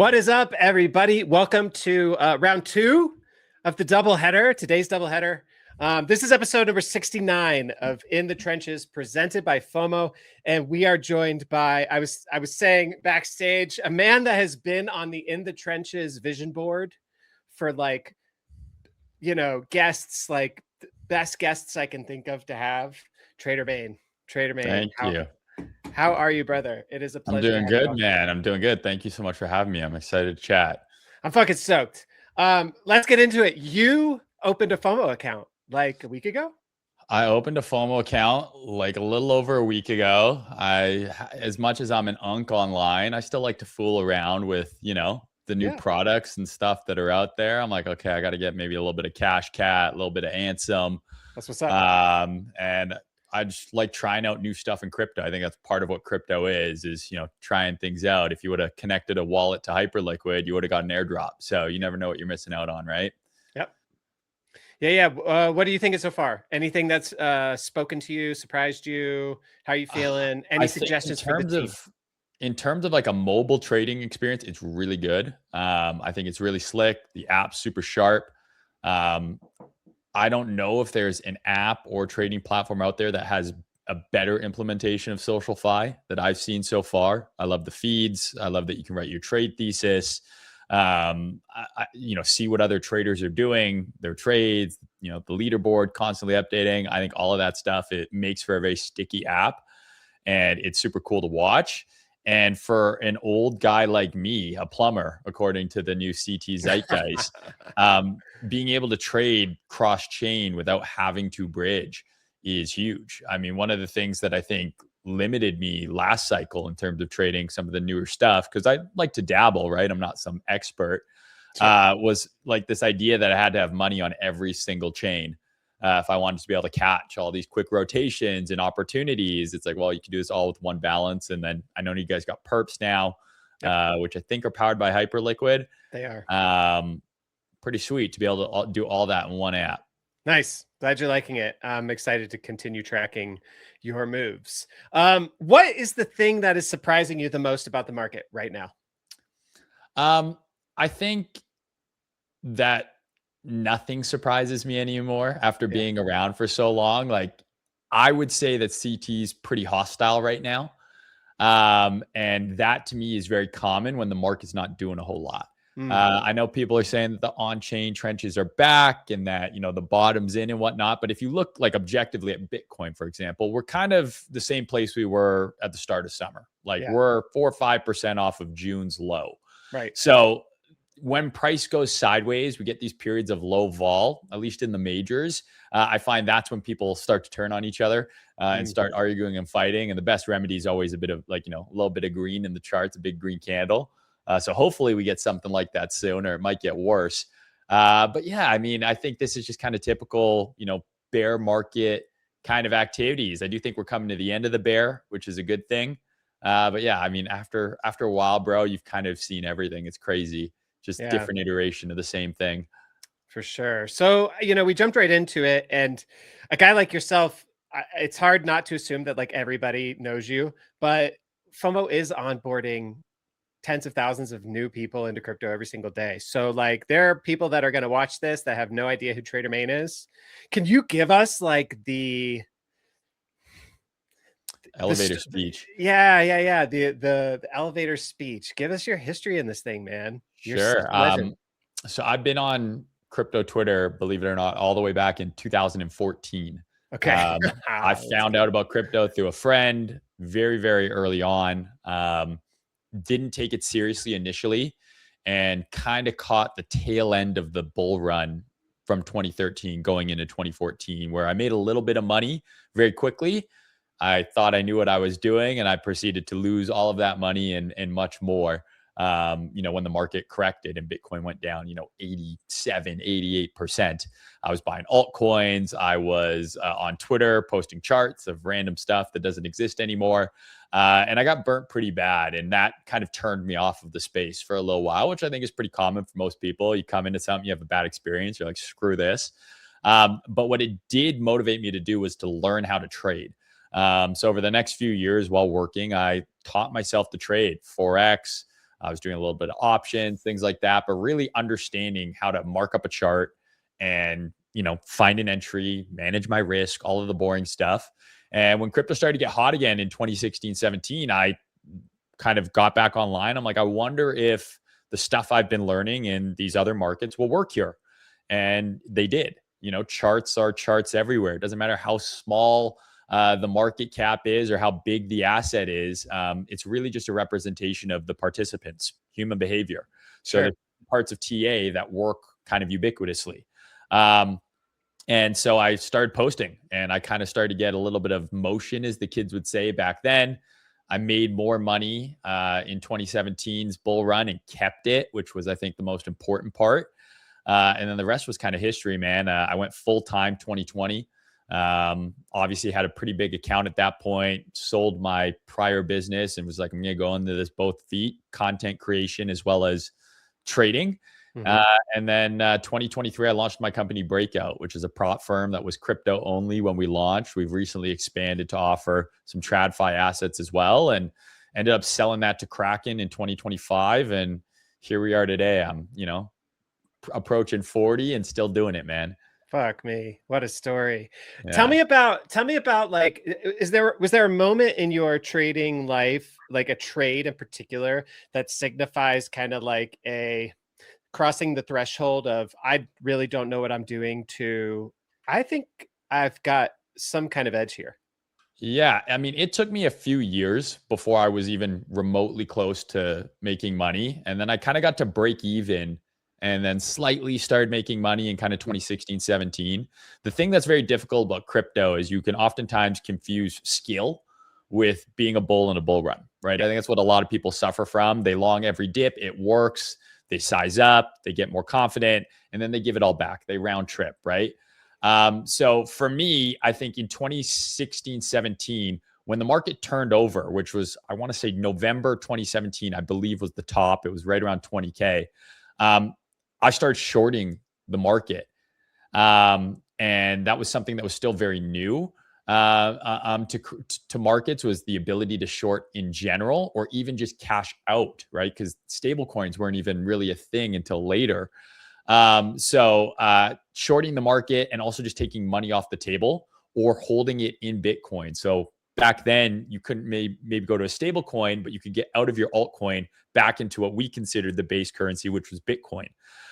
What is up, everybody? Welcome to round two of the doubleheader. Today's doubleheader. This is episode number 69 of In the Trenches, presented by FOMO, and we are joined by I was saying backstage, a man that has been on the In the Trenches vision board for guests, like best guests I can think of to have. Trader Bane. Thank you. How are you, brother? It is a pleasure. I'm doing good, man. I'm doing good. Thank you so much for having me. I'm excited to chat. I'm fucking stoked. Let's get into it. You opened a FOMO account like a week ago? I opened a FOMO account like a little over a week ago. As much as I'm an unk online, I still like to fool around with, the new products and stuff that are out there. I'm like, okay, I got to get maybe a little bit of Cash Cat, a little bit of Ansem. That's what's up. And I just like trying out new stuff in crypto. I think that's part of what crypto is, trying things out. If you would have connected a wallet to Hyperliquid, you would have got an airdrop. So you never know what you're missing out on, right? Yep. Yeah. What do you think of so far? Anything that's spoken to you, surprised you? How are you feeling? Any suggestions for the team? In terms of like a mobile trading experience, it's really good. I think it's really slick. The app's super sharp. I don't know if there's an app or trading platform out there that has a better implementation of SocialFi that I've seen so far. I love the feeds. I love that you can write your trade thesis, see what other traders are doing, their trades, the leaderboard constantly updating. I think all of that stuff, it makes for a very sticky app, and it's super cool to watch. And for an old guy like me, a plumber, according to the new CT Zeitgeist, being able to trade cross-chain without having to bridge is huge. I mean, one of the things that I think limited me last cycle in terms of trading some of the newer stuff, because I like to dabble, right? I'm not some expert, was like this idea that I had to have money on every single chain. If I wanted to be able to catch all these quick rotations and opportunities. It's like, well, you can do this all with one balance. And then I know you guys got perps now, which I think are powered by Hyperliquid. They are. Pretty sweet to be able to do all that in one app. Nice. Glad you're liking it. I'm excited to continue tracking your moves. What is the thing that is surprising you the most about the market right now? I think that nothing surprises me anymore after being around for so long. Like, I would say that CT is pretty hostile right now. And that to me is very common when the market's not doing a whole lot. I know people are saying that the on-chain trenches are back and that, the bottom's in and whatnot. But if you look like objectively at Bitcoin, for example, we're kind of the same place we were at the start of summer. Like we're 4 or 5% off of June's low. Right. So when price goes sideways, we get these periods of low vol, at least in the majors. I find that's when people start to turn on each other and start arguing and fighting. And the best remedy is always a bit of a little bit of green in the charts, a big green candle. So hopefully we get something like that soon, or it might get worse. But yeah, I mean, I think this is just kind of typical, bear market kind of activities. I do think we're coming to the end of the bear, which is a good thing. But yeah, I mean, after a while, bro, you've kind of seen everything. It's crazy. Just different iteration of the same thing. For sure. So, we jumped right into it, and a guy like yourself, it's hard not to assume that like everybody knows you, but FOMO is onboarding tens of thousands of new people into crypto every single day. So like there are people that are going to watch this that have no idea who Trader Bane is. Can you give us like the elevator speech? Yeah. The elevator speech. Give us your history in this thing, man. Sure. So I've been on crypto Twitter, believe it or not, all the way back in 2014. Okay. I found out about crypto through a friend very, very early on. Didn't take it seriously initially and kind of caught the tail end of the bull run from 2013 going into 2014, where I made a little bit of money very quickly. I thought I knew what I was doing, and I proceeded to lose all of that money and much more. When the market corrected and Bitcoin went down, 87, 88%. I was buying altcoins. I was on Twitter posting charts of random stuff that doesn't exist anymore. And I got burnt pretty bad. And that kind of turned me off of the space for a little while, which I think is pretty common for most people. You come into something, you have a bad experience. You're like, screw this. But what it did motivate me to do was to learn how to trade. So over the next few years while working, I taught myself to trade Forex, I was doing a little bit of options, things like that, but really understanding how to mark up a chart and, find an entry, manage my risk, all of the boring stuff. And when crypto started to get hot again in 2016, 17, I kind of got back online. I'm like, I wonder if the stuff I've been learning in these other markets will work here. And they did. Charts are charts everywhere. It doesn't matter how small the market cap is or how big the asset is. It's really just a representation of the participants, human behavior. So Sure. there's parts of TA that work kind of ubiquitously. And so I started posting and I kind of started to get a little bit of motion, as the kids would say back then. I made more money in 2017's bull run and kept it, which was, I think, the most important part. And then the rest was kind of history, man. I went full time 2020. Obviously had a pretty big account at that point, sold my prior business and was like, I'm going to go into this both feet, content creation as well as trading. Mhm. And then 2023, I launched my company Breakout, which is a prop firm that was crypto only when we launched. We've recently expanded to offer some TradFi assets as well, and ended up selling that to Kraken in 2025. And here we are today. I'm, approaching 40 and still doing it, man. Fuck me. What a story. Yeah. Tell me about like was there a moment in your trading life, like a trade in particular, that signifies kind of like a crossing the threshold of I really don't know what I'm doing to I think I've got some kind of edge here. Yeah, I mean, it took me a few years before I was even remotely close to making money. And then I kind of got to break even and then slightly started making money in kind of 2016, 17. The thing that's very difficult about crypto is you can oftentimes confuse skill with being a bull in a bull run, right? I think that's what a lot of people suffer from. They long every dip, it works, they size up, they get more confident, and then they give it all back. They round trip, right? So for me, I think in 2016, 17, when the market turned over, which was, I want to say November 2017, I believe was the top, it was right around 20K. Um, I started shorting the market. And that was something that was still very new to markets, was the ability to short in general, or even just cash out, right? Because stable coins weren't even really a thing until later. So shorting the market and also just taking money off the table or holding it in Bitcoin. So back then you couldn't maybe go to a stable coin, but you could get out of your altcoin back into what we considered the base currency, which was Bitcoin.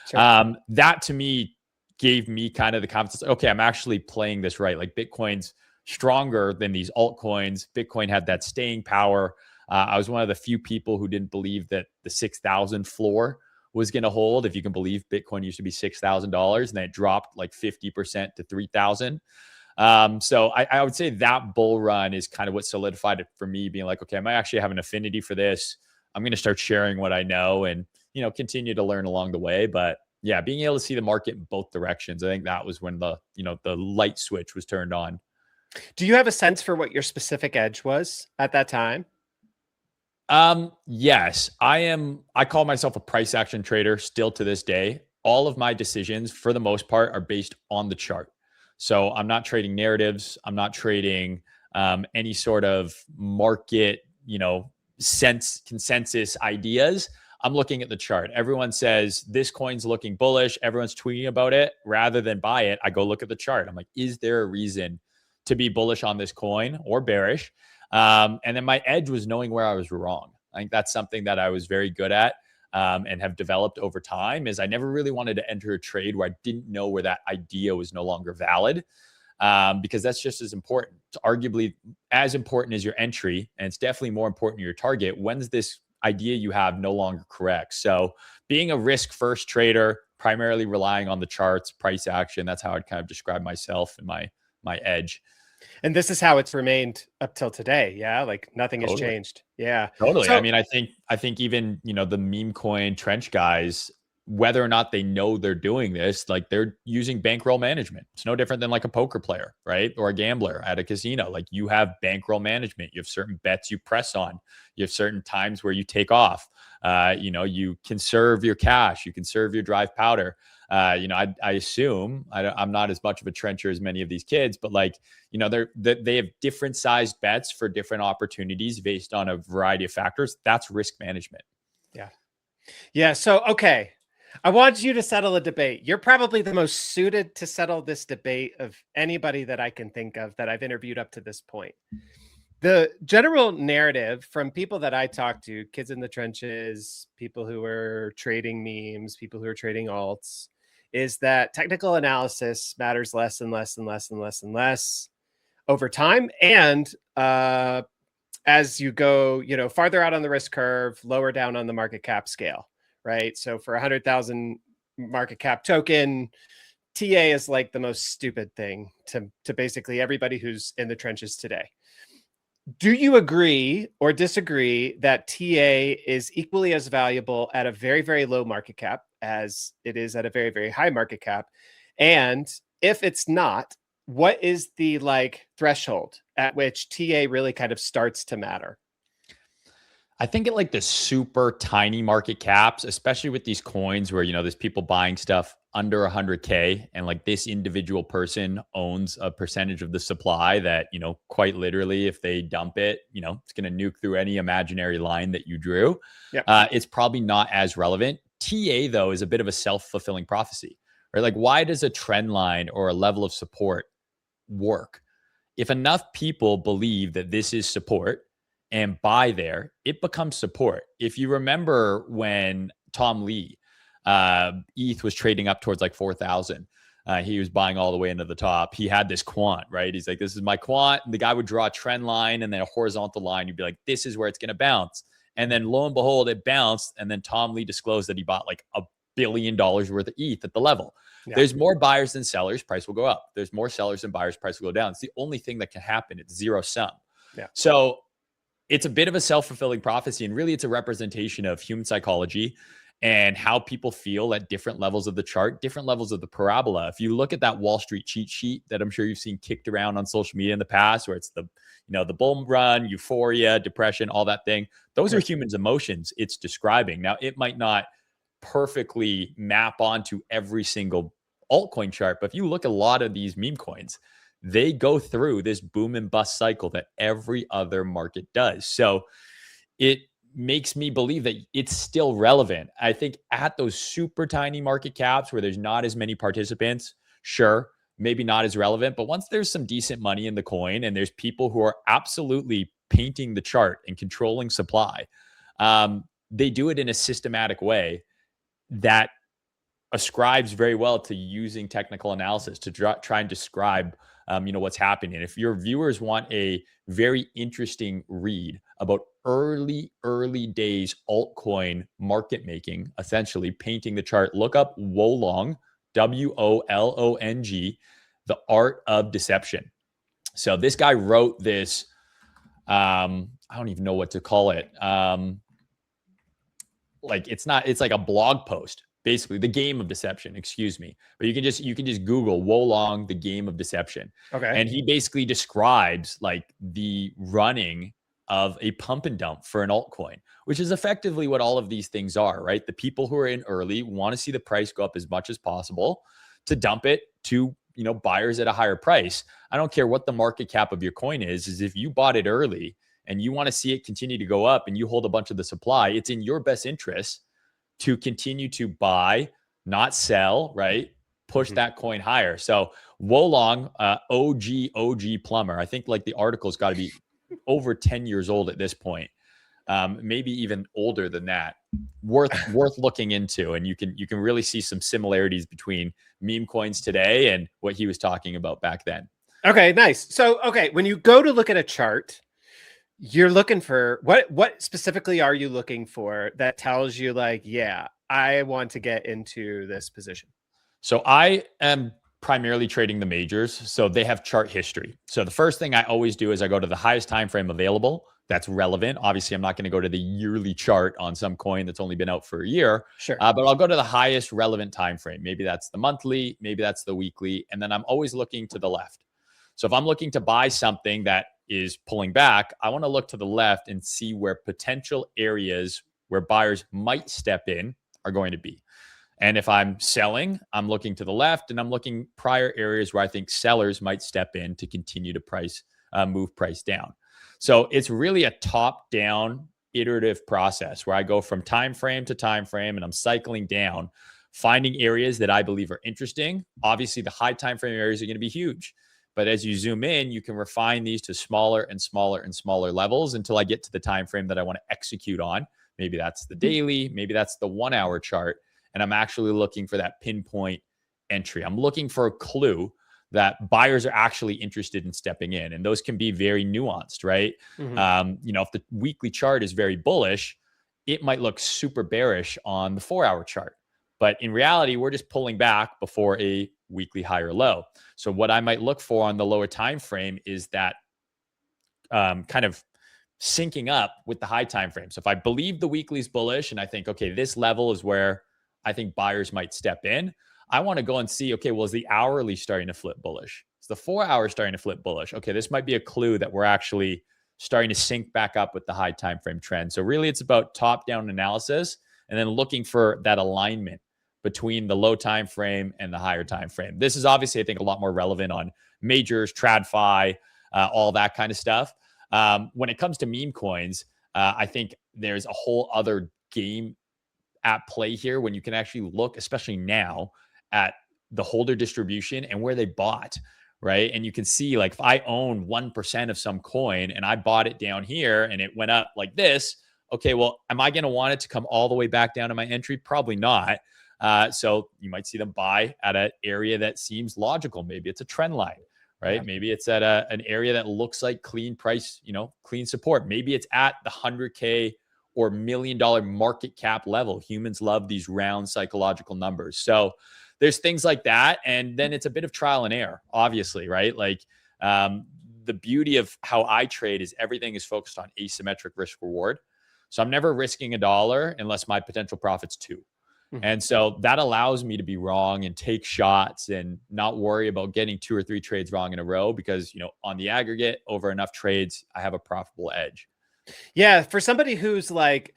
Sure. That to me gave me kind of the confidence. Okay, I'm actually playing this right. Like Bitcoin's stronger than these altcoins. Bitcoin had that staying power. I was one of the few people who didn't believe that the 6,000 floor was going to hold. If you can believe, Bitcoin used to be $6,000 and then it dropped like 50% to 3,000. So I would say that bull run is kind of what solidified it for me, being like, okay, I might actually have an affinity for this. I'm going to start sharing what I know and, continue to learn along the way. But yeah, being able to see the market in both directions, I think that was when the light switch was turned on. Do you have a sense for what your specific edge was at that time? Yes, I call myself a price action trader still to this day. All of my decisions for the most part are based on the chart. So I'm not trading narratives. I'm not trading any sort of market, consensus ideas. I'm looking at the chart. Everyone says this coin's looking bullish. Everyone's tweeting about it. Rather than buy it, I go look at the chart. I'm like, is there a reason to be bullish on this coin or bearish? And then my edge was knowing where I was wrong. I think that's something that I was very good at and have developed over time. Is I never really wanted to enter a trade where I didn't know where that idea was no longer valid, because that's just as important. It's arguably as important as your entry, and it's definitely more important to your target. When's this idea you have no longer correct? So being a risk first trader, primarily relying on the charts, price action, that's how I'd kind of describe myself and my edge. And this is how it's remained up till today. Yeah. Like nothing has Totally. changed. Yeah. Totally. I So mean, I think even, the meme coin trench guys, whether or not they know they're doing this, like they're using bankroll management. It's no different than like a poker player, right? Or a gambler at a casino. Like you have bankroll management. You have certain bets you press on. You have certain times where you take off. You conserve your cash. You conserve your dry powder. I assume I'm not as much of a trencher as many of these kids, but like, they have different sized bets for different opportunities based on a variety of factors. That's risk management. Yeah. Yeah. So, okay. I want you to settle a debate. You're probably the most suited to settle this debate of anybody that I can think of that I've interviewed up to this point. The general narrative from people that I talk to, kids in the trenches, people who are trading memes, people who are trading alts, is that technical analysis matters less and less and less and less and less over time. And as you go, farther out on the risk curve, lower down on the market cap scale, right? So for 100,000 market cap token, TA is like the most stupid thing to basically everybody who's in the trenches today. Do you agree or disagree that TA is equally as valuable at a very, very low market cap as it is at a very, very high market cap? And if it's not, what is the threshold at which TA really kind of starts to matter? I think at like the super tiny market caps, especially with these coins where, there's people buying stuff under 100K and like this individual person owns a percentage of the supply that, quite literally, if they dump it, it's going to nuke through any imaginary line that you drew. Yeah. It's probably not as relevant. TA, though, is a bit of a self-fulfilling prophecy, right? Like, why does a trend line or a level of support work? If enough people believe that this is support and buy there, it becomes support. If you remember when Tom Lee, ETH was trading up towards like 4,000, he was buying all the way into the top. He had this quant, right? He's like, this is my quant. And the guy would draw a trend line and then a horizontal line. You'd be like, this is where it's going to bounce. And then lo and behold, it bounced. And then Tom Lee disclosed that he bought like $1 billion worth of ETH at the level. Yeah. There's more buyers than sellers, price will go up. There's more sellers than buyers, price will go down. It's the only thing that can happen. It's zero sum. Yeah. So it's a bit of a self-fulfilling prophecy. And really, it's a representation of human psychology and how people feel at different levels of the chart, different levels of the parabola. If you look at that Wall Street cheat sheet that I'm sure you've seen kicked around on social media in the past, where it's the bull run, euphoria, depression, all that thing, those are humans' emotions it's describing. Now, it might not perfectly map onto every single altcoin chart, but if you look at a lot of these meme coins, they go through this boom and bust cycle that every other market does. So it makes me believe that it's still relevant. I think at those super tiny market caps where there's not as many participants, sure, maybe not as relevant. But once there's some decent money in the coin and there's people who are absolutely painting the chart and controlling supply, they do it in a systematic way that ascribes very well to using technical analysis to try and describe what's happening. If your viewers want a very interesting read about early days altcoin market making, essentially painting the chart, look up Wolong, WOLONG, The Art of Deception. So this guy wrote this, I don't even know what to call it. It's like a blog post, basically the game of deception, excuse me. But you can just Google Wolong, the game of deception. Okay. And he basically describes like the running of a pump and dump for an altcoin, which is effectively what all of these things are, right? The people who are in early want to see the price go up as much as possible to dump it to, buyers at a higher price. I don't care what the market cap of your coin is if you bought it early and you want to see it continue to go up and you hold a bunch of the supply, it's in your best interest to continue to buy, not sell, right? Push that coin higher. So Wolong, OG plumber, I think like the article's got to be over 10 years old at this point. Maybe even older than that. Worth looking into. And you can really see some similarities between meme coins today and what he was talking about back then. Okay, nice. So, when you go to look at a chart, you're looking for what specifically are you looking for that tells you like, yeah, I want to get into this position? So I am primarily trading the majors. So they have chart history. So the first thing I always do is I go to the highest time frame available that's relevant. Obviously, I'm not going to go to the yearly chart on some coin that's only been out for a year. Sure. But I'll go to the highest relevant time frame. Maybe that's the monthly, maybe that's the weekly. And then I'm always looking to the left. So if I'm looking to buy something that is pulling back, I want to look to the left and see where potential areas where buyers might step in are going to be. And if I'm selling, I'm looking to the left and I'm looking prior areas where I think sellers might step in to continue to move price down. So it's really a top-down iterative process where I go from time frame to time frame and I'm cycling down, finding areas that I believe are interesting. Obviously, the high time frame areas are going to be huge. But as you zoom in, you can refine these to smaller and smaller and smaller levels until I get to the time frame that I want to execute on. Maybe that's the daily, maybe that's the 1 hour chart. And I'm actually looking for that pinpoint entry. I'm looking for a clue that buyers are actually interested in stepping in. And those can be very nuanced, right? If the weekly chart is very bullish, it might look super bearish on the 4 hour chart. But in reality, we're just pulling back before a weekly high or low. So what I might look for on the lower time frame is that kind of syncing up with the high time frame. So if I believe the weekly is bullish and I think, okay, this level is where I think buyers might step in, I want to go and see, okay, well, is the hourly starting to flip bullish? Is the 4 hour starting to flip bullish? Okay, this might be a clue that we're actually starting to sync back up with the high time frame trend. So really it's about top-down analysis and then looking for that alignment between the low time frame and the higher time frame. This is obviously, I think, a lot more relevant on majors, TradFi, all that kind of stuff. When it comes to meme coins, I think there's a whole other game at play here when you can actually look, especially now, at the holder distribution and where they bought, right? And you can see, like, if I own 1% of some coin and I bought it down here and it went up like this, okay, well, am I going to want it to come all the way back down to my entry? Probably not. So you might see them buy at an area that seems logical. Maybe it's a trend line, right? Yeah. Maybe it's at an area that looks like clean price, clean support. Maybe it's at the 100K or $1 million market cap level. Humans love these round psychological numbers. So there's things like that. And then it's a bit of trial and error, obviously, right? Like the beauty of how I trade is everything is focused on asymmetric risk reward. So I'm never risking $1 unless my potential profit's $2. And so that allows me to be wrong and take shots and not worry about getting 2 or 3 trades wrong in a row because, on the aggregate over enough trades, I have a profitable edge. Yeah. For somebody who's like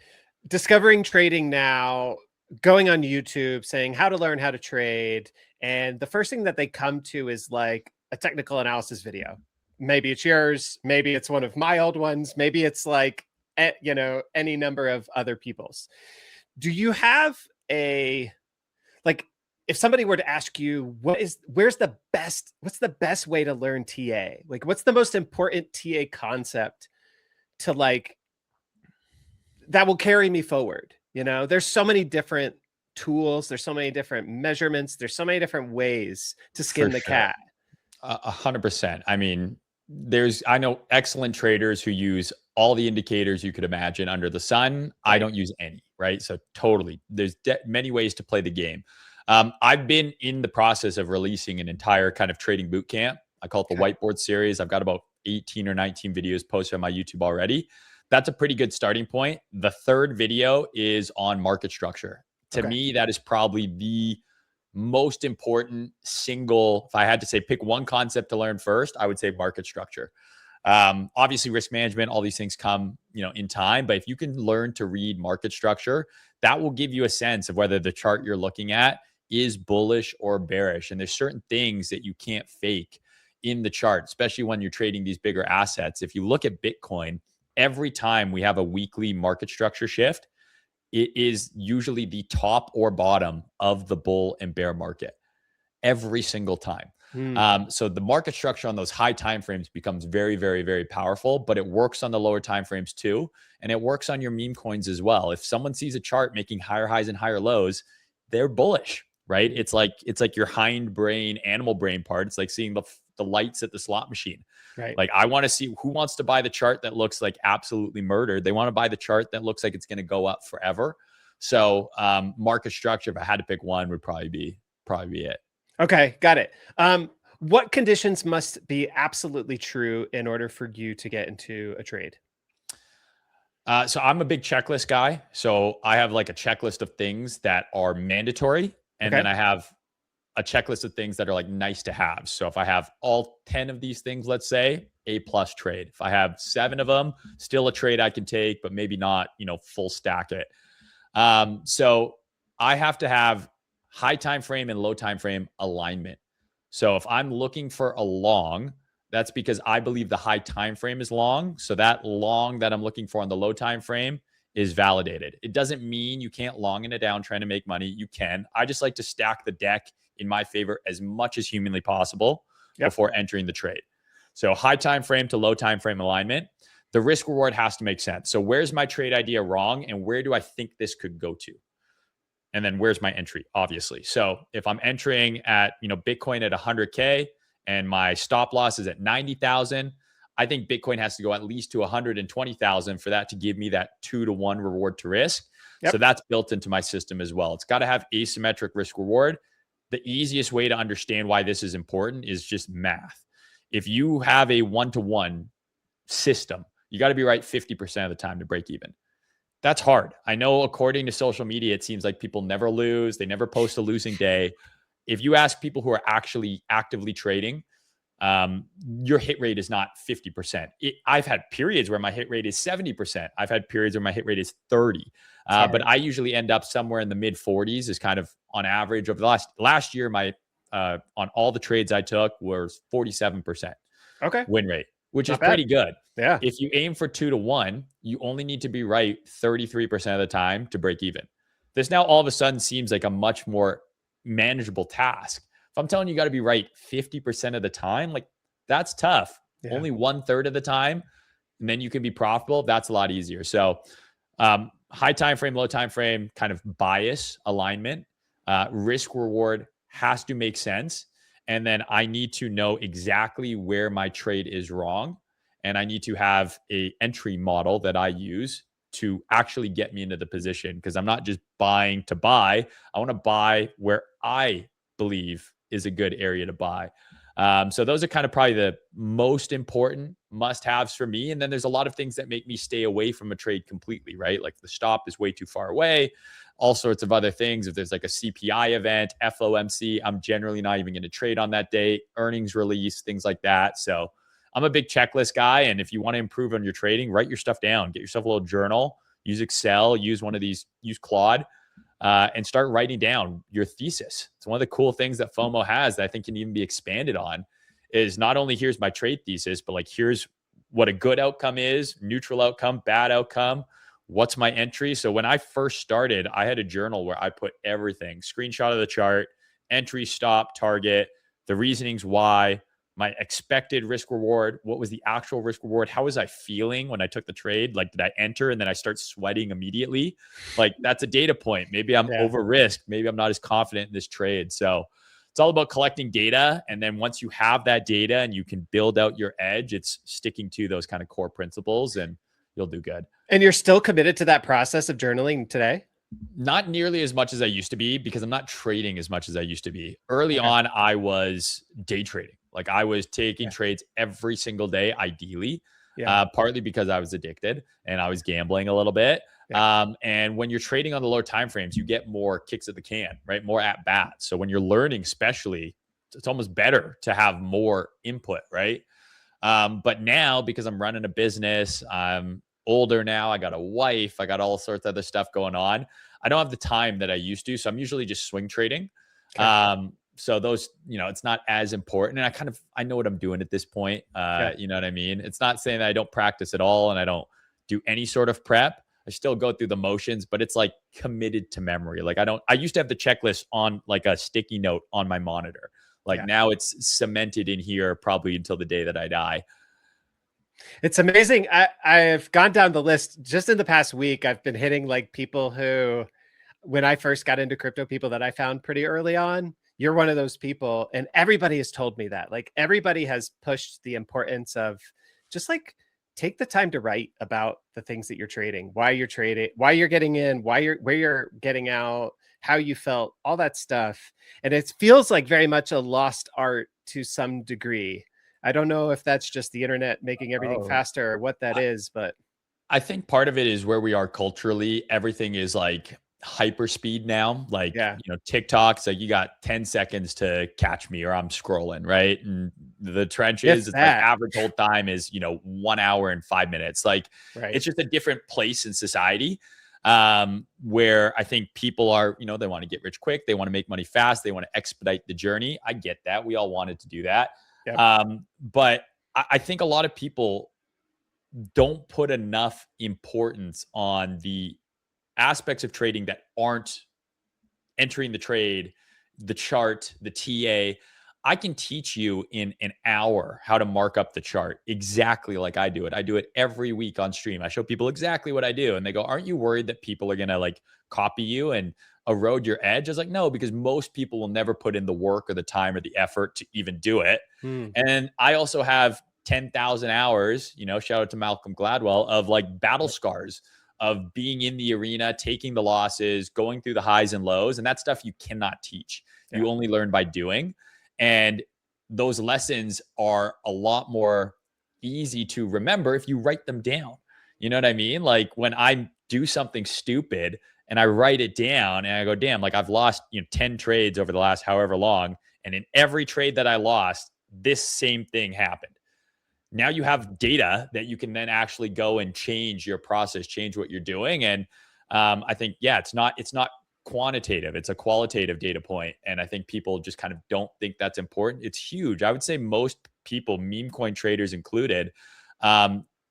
discovering trading now, going on YouTube, saying how to learn how to trade, and the first thing that they come to is like a technical analysis video. Maybe it's yours. Maybe it's one of my old ones. Maybe it's like, any number of other people's. Do you have if somebody were to ask you what's the best way to learn TA? Like, what's the most important TA concept to that will carry me forward? There's so many different tools. There's so many different measurements. There's so many different ways to skin the cat. 100%. I mean, I know excellent traders who use all the indicators you could imagine under the sun. I don't use any, right? So totally, there's many ways to play the game. I've been in the process of releasing an entire kind of trading boot camp. I call it the Whiteboard series. I've got about 18 or 19 videos posted on my YouTube already. That's a pretty good starting point. The third video is on market structure. To me, that is probably the most important single. If I had to say pick one concept to learn first, I would say market structure. Obviously risk management, all these things come, in time, but if you can learn to read market structure, that will give you a sense of whether the chart you're looking at is bullish or bearish. And there's certain things that you can't fake in the chart, especially when you're trading these bigger assets. If you look at Bitcoin, every time we have a weekly market structure shift, it is usually the top or bottom of the bull and bear market every single time. So the market structure on those high time frames becomes very, very, very powerful, but it works on the lower time frames too. And it works on your meme coins as well. If someone sees a chart making higher highs and higher lows, they're bullish, right? It's like your hind brain, animal brain part. It's like seeing the lights at the slot machine. Right. Like, I want to see who wants to buy the chart that looks like absolutely murdered. They want to buy the chart that looks like it's going to go up forever. So market structure, if I had to pick one, would probably be it. Okay, got it. What conditions must be absolutely true in order for you to get into a trade? So I'm a big checklist guy. So I have like a checklist of things that are mandatory. And then I have a checklist of things that are like nice to have. So if I have all 10 of these things, let's say, A+ trade. If I have 7 of them, still a trade I can take, but maybe not, full stack it. So I have to have high time frame and low time frame alignment. So if I'm looking for a long, That's because I believe the high time frame is long. So that long that I'm looking for on the low time frame is validated. It doesn't mean you can't long in a downtrend to make money. You can. I just like to stack the deck in my favor as much as humanly possible before entering the trade. So high time frame to low time frame alignment. The risk reward has to make sense. So where's my trade idea wrong and where do I think this could go to? And then where's my entry, obviously. So if I'm entering at, Bitcoin at 100K and my stop loss is at 90,000, I think Bitcoin has to go at least to 120,000 for that to give me that 2-to-1 reward to risk. So that's built into my system as well. It's got to have asymmetric risk reward. The easiest way to understand why this is important is just math. If you have a 1-to-1 system, you got to be right 50% of the time to break even. That's hard. I know according to social media, it seems like people never lose. They never post a losing day. If you ask people who are actually actively trading, your hit rate is not 50%. I've had periods where my hit rate is 70%. I've had periods where my hit rate is 30. But I usually end up somewhere in the mid 40s is kind of on average. Over the last year, my on all the trades I took was 47% win rate, which is pretty good. Yeah. If you aim for 2-to-1, you only need to be right 33% of the time to break even. This now all of a sudden seems like a much more manageable task. If I'm telling you, got to be right 50% of the time, like that's tough. Only 1/3 of the time, and then you can be profitable. That's a lot easier. So high time frame, low time frame, kind of bias alignment, risk reward has to make sense. And then I need to know exactly where my trade is wrong. And I need to have a entry model that I use to actually get me into the position, because I'm not just buying to buy. I want to buy where I believe is a good area to buy. So those are kind of probably the most important must-haves for me. And then there's a lot of things that make me stay away from a trade completely, right? Like the stop is way too far away, all sorts of other things. If there's like a CPI event, FOMC, I'm generally not even going to trade on that day, earnings release, things like that. So I'm a big checklist guy. And if you want to improve on your trading, write your stuff down, get yourself a little journal, use Excel, use one of these, use Claude, and start writing down your thesis. It's one of the cool things that FOMO has that I think can even be expanded on is not only here's my trade thesis, but like here's what a good outcome is, neutral outcome, bad outcome. What's my entry? So when I first started, I had a journal where I put everything, screenshot of the chart, entry, stop, target, the reasonings why, my expected risk reward, what was the actual risk reward, how was I feeling when I took the trade, like did I enter and then I start sweating immediately? Like that's a data point. Maybe I'm over risked, maybe I'm not as confident in this trade. So it's all about collecting data, and then once you have that data and you can build out your edge, it's sticking to those kind of core principles and you'll do good. And you're still committed to that process of journaling today? Not nearly as much as I used to be, because I'm not trading as much as I used to be. Early on, I was day trading. Like I was taking trades every single day, ideally, partly because I was addicted and I was gambling a little bit. And when you're trading on the lower time frames, you get more kicks at the can, right? More at bats. So when you're learning, especially, it's almost better to have more input, right? But now, because I'm running a business, I'm older now, I got a wife, I got all sorts of other stuff going on. I don't have the time that I used to. So I'm usually just swing trading. So those, it's not as important. And I know what I'm doing at this point. You know what I mean? It's not saying that I don't practice at all and I don't do any sort of prep. I still go through the motions, but it's like committed to memory. Like I used to have the checklist on like a sticky note on my monitor. Like now it's cemented in here probably until the day that I die. It's amazing. I've gone down the list just in the past week. I've been hitting like people who, when I first got into crypto, people that I found pretty early on. You're one of those people, and everybody has told me that. Like everybody has pushed the importance of just like take the time to write about the things that you're trading, why you're trading, why you're getting in, where you're getting out, how you felt, all that stuff. And it feels like very much a lost art to some degree. I don't know if that's just the internet making everything faster or what that is, but I think part of it is where we are culturally. Everything is like hyper speed now. Like, TikTok's like you got 10 seconds to catch me or I'm scrolling, right? And the trenches, it's like average hold time is, 1 hour and 5 minutes. Like it's just a different place in society where I think people are, they want to get rich quick. They want to make money fast. They want to expedite the journey. I get that. We all wanted to do that. But I think a lot of people don't put enough importance on the aspects of trading that aren't entering the trade, the chart, the TA. I can teach you in an hour how to mark up the chart exactly like I do it. I do it every week on stream. I show people exactly what I do. And they go, aren't you worried that people are going to like copy you and erode your edge? I was like, no, because most people will never put in the work or the time or the effort to even do it. Hmm. And I also have 10,000 hours, shout out to Malcolm Gladwell, of like battle scars of being in the arena, taking the losses, going through the highs and lows. And that stuff you cannot teach. Yeah. You only learn by doing. And those lessons are a lot more easy to remember if you write them down. You know what I mean? Like when I do something stupid and I write it down and I go, damn, like I've lost 10 trades over the last however long. And in every trade that I lost, this same thing happened. Now you have data that you can then actually go and change your process, change what you're doing. And I think, yeah, it's not quantitative, it's a qualitative data point. And I think people just kind of don't think that's important. It's huge. I would say most people, meme coin traders included,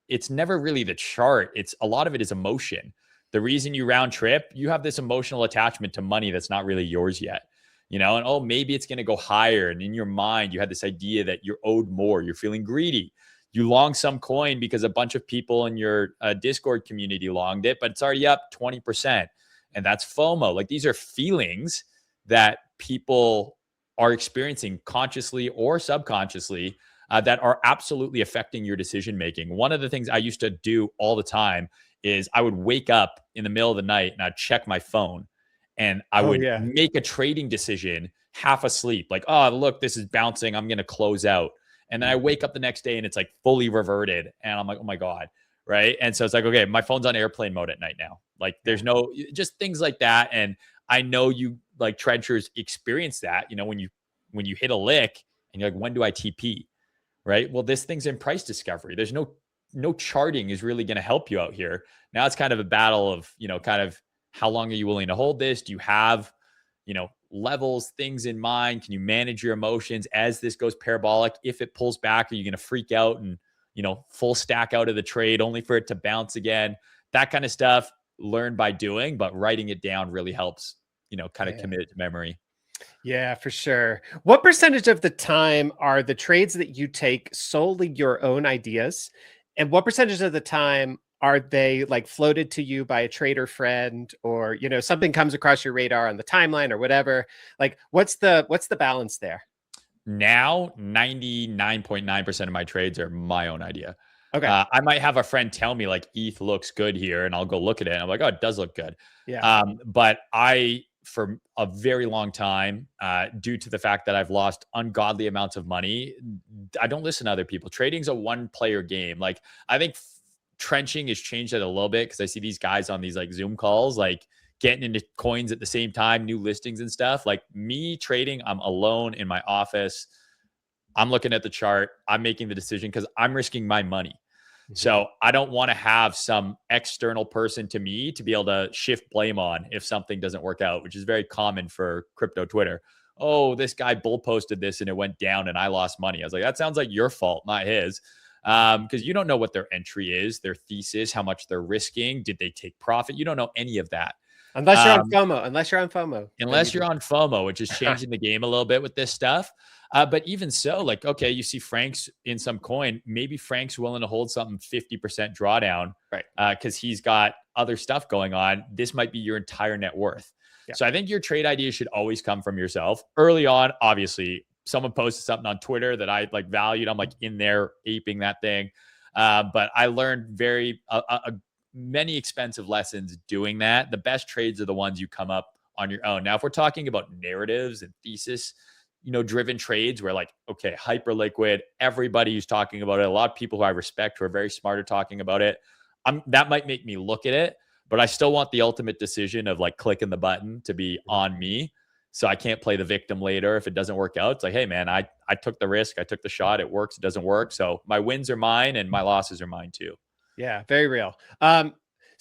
it's never really the chart. It's a lot of it is emotion. The reason you round trip, you have this emotional attachment to money that's not really yours yet. And oh, maybe it's going to go higher. And in your mind, you had this idea that you're owed more. You're feeling greedy. You long some coin because a bunch of people in your Discord community longed it, but it's already up 20%. And that's FOMO. Like these are feelings that people are experiencing consciously or subconsciously that are absolutely affecting your decision making. One of the things I used to do all the time is I would wake up in the middle of the night and I'd check my phone and I Oh would yeah. make a trading decision half asleep. Like, oh, look, this is bouncing. I'm going to close out. And then I wake up the next day and it's like fully reverted. And I'm like, oh my God. Right. And so it's like, okay, my phone's on airplane mode at night now. Like there's no, just things like that. And I know you like trenchers experience that, when you hit a lick and you're like, when do I TP? Right. Well, this thing's in price discovery. There's no charting is really going to help you out here. Now it's kind of a battle of, kind of how long are you willing to hold this? Do you have, levels, things in mind? Can you manage your emotions as this goes parabolic? If it pulls back, are you going to freak out and, full stack out of the trade only for it to bounce again? That kind of stuff learned by doing, but writing it down really helps, kind of commit it to memory. Yeah, for sure. What percentage of the time are the trades that you take solely your own ideas? And what percentage of the time are they like floated to you by a trader friend or, something comes across your radar on the timeline or whatever? Like what's the balance there? Now, 99.9% of my trades are my own idea. Okay. I might have a friend tell me like ETH looks good here, and I'll go look at it. And I'm like, oh, it does look good. Yeah. But for a very long time, due to the fact that I've lost ungodly amounts of money, I don't listen to other people. Trading's a one-player game. Like I think trenching has changed it a little bit because I see these guys on these like Zoom calls, like getting into coins at the same time, new listings and stuff. Like me trading, I'm alone in my office. I'm looking at the chart. I'm making the decision because I'm risking my money. So I don't want to have some external person to me to be able to shift blame on if something doesn't work out, which is very common for crypto Twitter. Oh, this guy bull posted this and it went down and I lost money. I was like, that sounds like your fault, not his. Because you don't know what their entry is, their thesis, how much they're risking. Did they take profit? You don't know any of that. Unless you're on FOMO. Unless you're on FOMO. Unless you're on FOMO, which is changing the game a little bit with this stuff. But even so, like, okay, you see Frank's in some coin. Maybe Frank's willing to hold something 50% drawdown, Right. Because he's got other stuff going on. This might be your entire net worth. Yeah. So I think your trade ideas should always come from yourself. Early on, obviously, someone posted something on Twitter that I like valued. I'm like in there aping that thing. But I learned many expensive lessons doing that. The best trades are the ones you come up on your own. Now, if we're talking about narratives and thesis, driven trades where like, okay, hyper liquid, everybody who's talking about it, a lot of people who I respect who are very smart are talking about it. That might make me look at it, but I still want the ultimate decision of like clicking the button to be on me. So I can't play the victim later if it doesn't work out. It's like, hey man, I took the risk. I took the shot. It works. It doesn't work. So my wins are mine and my losses are mine too. Yeah, very real.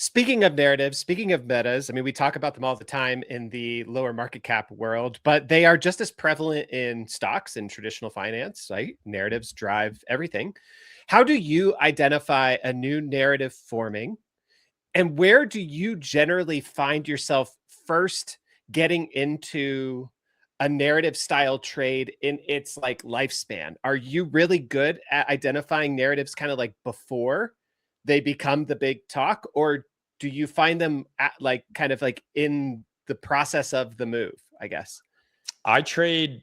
Speaking of narratives, speaking of metas, I mean, we talk about them all the time in the lower market cap world, but they are just as prevalent in stocks and traditional finance, right? Narratives drive everything. How do you identify a new narrative forming? And where do you generally find yourself first getting into a narrative style trade in its like lifespan? Are you really good at identifying narratives kind of like before they become the big talk, or do you find them at like kind of like in the process of the move, I guess? I trade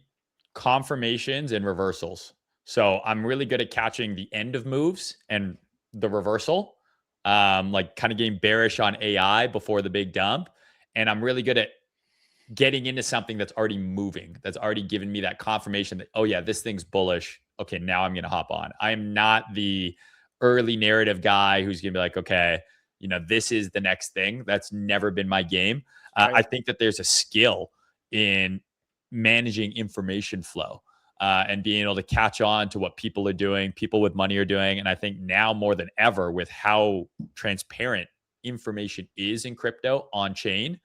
confirmations and reversals. So I'm really good at catching the end of moves and the reversal, like kind of getting bearish on AI before the big dump. And I'm really good at getting into something that's already moving, that's already given me that confirmation that, oh, yeah, this thing's bullish. Okay, now I'm going to hop on. I am not the early narrative guy who's going to be like, okay, this is the next thing. That's never been my game. I Right. think that there's a skill in managing information flow and being able to catch on to what people are doing, people with money are doing. And I think now more than ever, with how transparent information is in crypto on chain,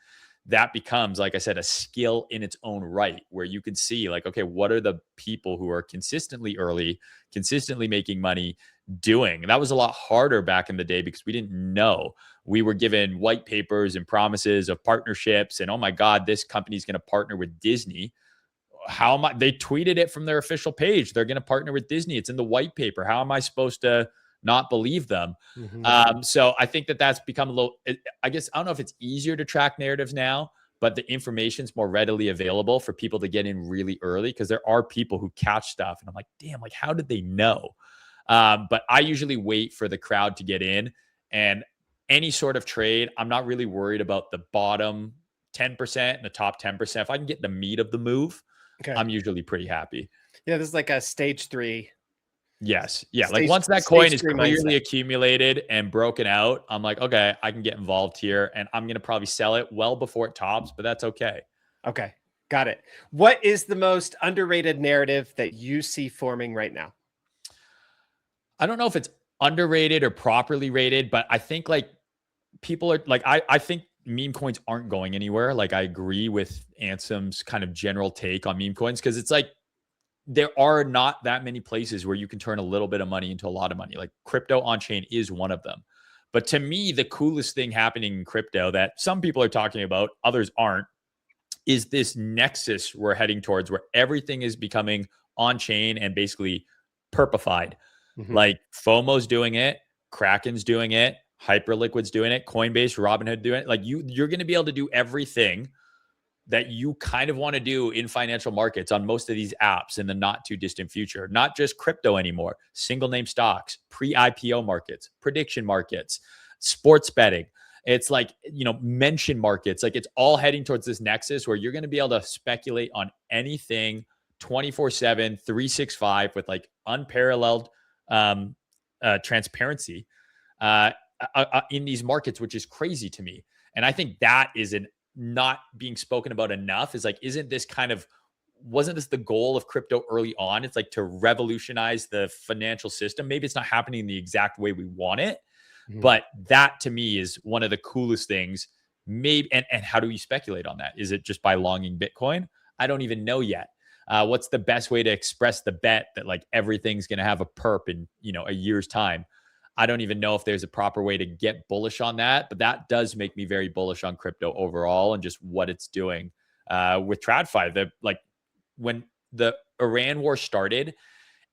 that becomes, like I said, a skill in its own right, where you can see, like, okay, what are the people who are consistently early, consistently making money doing? And that was a lot harder back in the day because we didn't know. We were given white papers and promises of partnerships, and oh my God, this company's going to partner with Disney. How am I? They tweeted it from their official page. They're going to partner with Disney. It's in the white paper. How am I supposed to not believe them? Mhm. So I think that that's become a little. I guess I don't know if it's easier to track narratives now, but the information's more readily available for people to get in really early because there are people who catch stuff, and I'm like, damn, like how did they know? But I usually wait for the crowd to get in, and any sort of trade, I'm not really worried about the bottom 10% and the top 10%. If I can get the meat of the move, Okay. I'm usually pretty happy. Yeah, this is like a stage three, Yes. Yeah. Like stage once that coin stage is three clearly mindset. accumulated and broken out, I'm like, okay, I can get involved here and I'm going to probably sell it well before it tops, but that's okay. Okay, got it. What is the most underrated narrative that you see forming right now? I don't know if it's underrated or properly rated, but I think like people are like, I think meme coins aren't going anywhere. Like I agree with Ansem's kind of general take on meme coins because it's like there are not that many places where you can turn a little bit of money into a lot of money. Like crypto on chain is one of them. But to me, the coolest thing happening in crypto that some people are talking about, others aren't, is this nexus we're heading towards where everything is becoming on chain and basically perpified. Mhm. Like FOMO's doing it, Kraken's doing it, Hyperliquid's doing it, Coinbase, Robinhood doing it. Like you're going to be able to do everything that you kind of want to do in financial markets on most of these apps in the not too distant future. Not just crypto anymore, single name stocks, pre IPO markets, prediction markets, sports betting. It's like, mention markets. Like it's all heading towards this nexus where you're going to be able to speculate on anything 24/7, 365 with like unparalleled um, transparency uh, in these markets, which is crazy to me. And I think that is an not being spoken about enough is like, wasn't this the goal of crypto early on? It's like to revolutionize the financial system. Maybe it's not happening the exact way we want it, Mhm. but that to me is one of the coolest things. Maybe, and how do we speculate on that? Is it just by longing Bitcoin? I don't even know yet. What's the best way to express the bet that like everything's going to have a perp in a year's time? I don't even know if there's a proper way to get bullish on that, but that does make me very bullish on crypto overall and just what it's doing with TradFi. Like when the Iran war started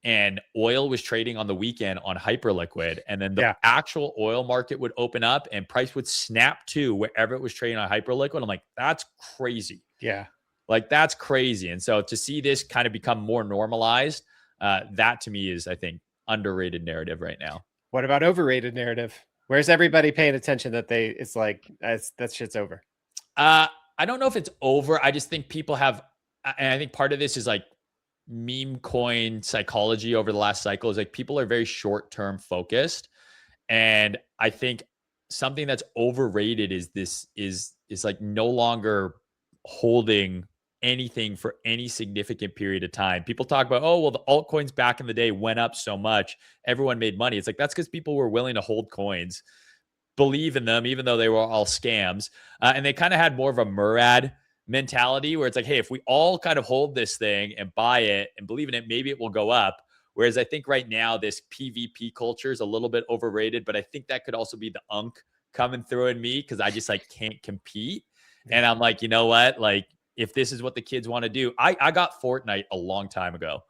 and oil was trading on the weekend on Hyperliquid, and then the Yeah, actual oil market would open up and price would snap to wherever it was trading on Hyperliquid. I'm like, that's crazy. yeah. Like that's crazy. And so to see this kind of become more normalized, that to me is, I think, underrated narrative right now. What about overrated narrative? Where's everybody paying attention that it's like that shit's over? Uh, I don't know if it's over. I just think people have, and I think part of this is like meme coin psychology over the last cycle is like people are very short term focused, and I think something that's overrated is this is like no longer holding anything for any significant period of time. People talk about, oh well, the altcoins back in the day went up so much, everyone made money. It's like that's because people were willing to hold coins believe in them, even though they were all scams. And they kind of had more of a Murad mentality where it's like, hey, if we all kind of hold this thing and buy it and believe in it, maybe it will go up. Whereas I think right now this PvP culture is a little bit overrated, but I think that could also be the unk coming through in me because I just like can't compete. And I'm like, you know what? Like, if this is what the kids want to do, I got Fortnite a long time ago.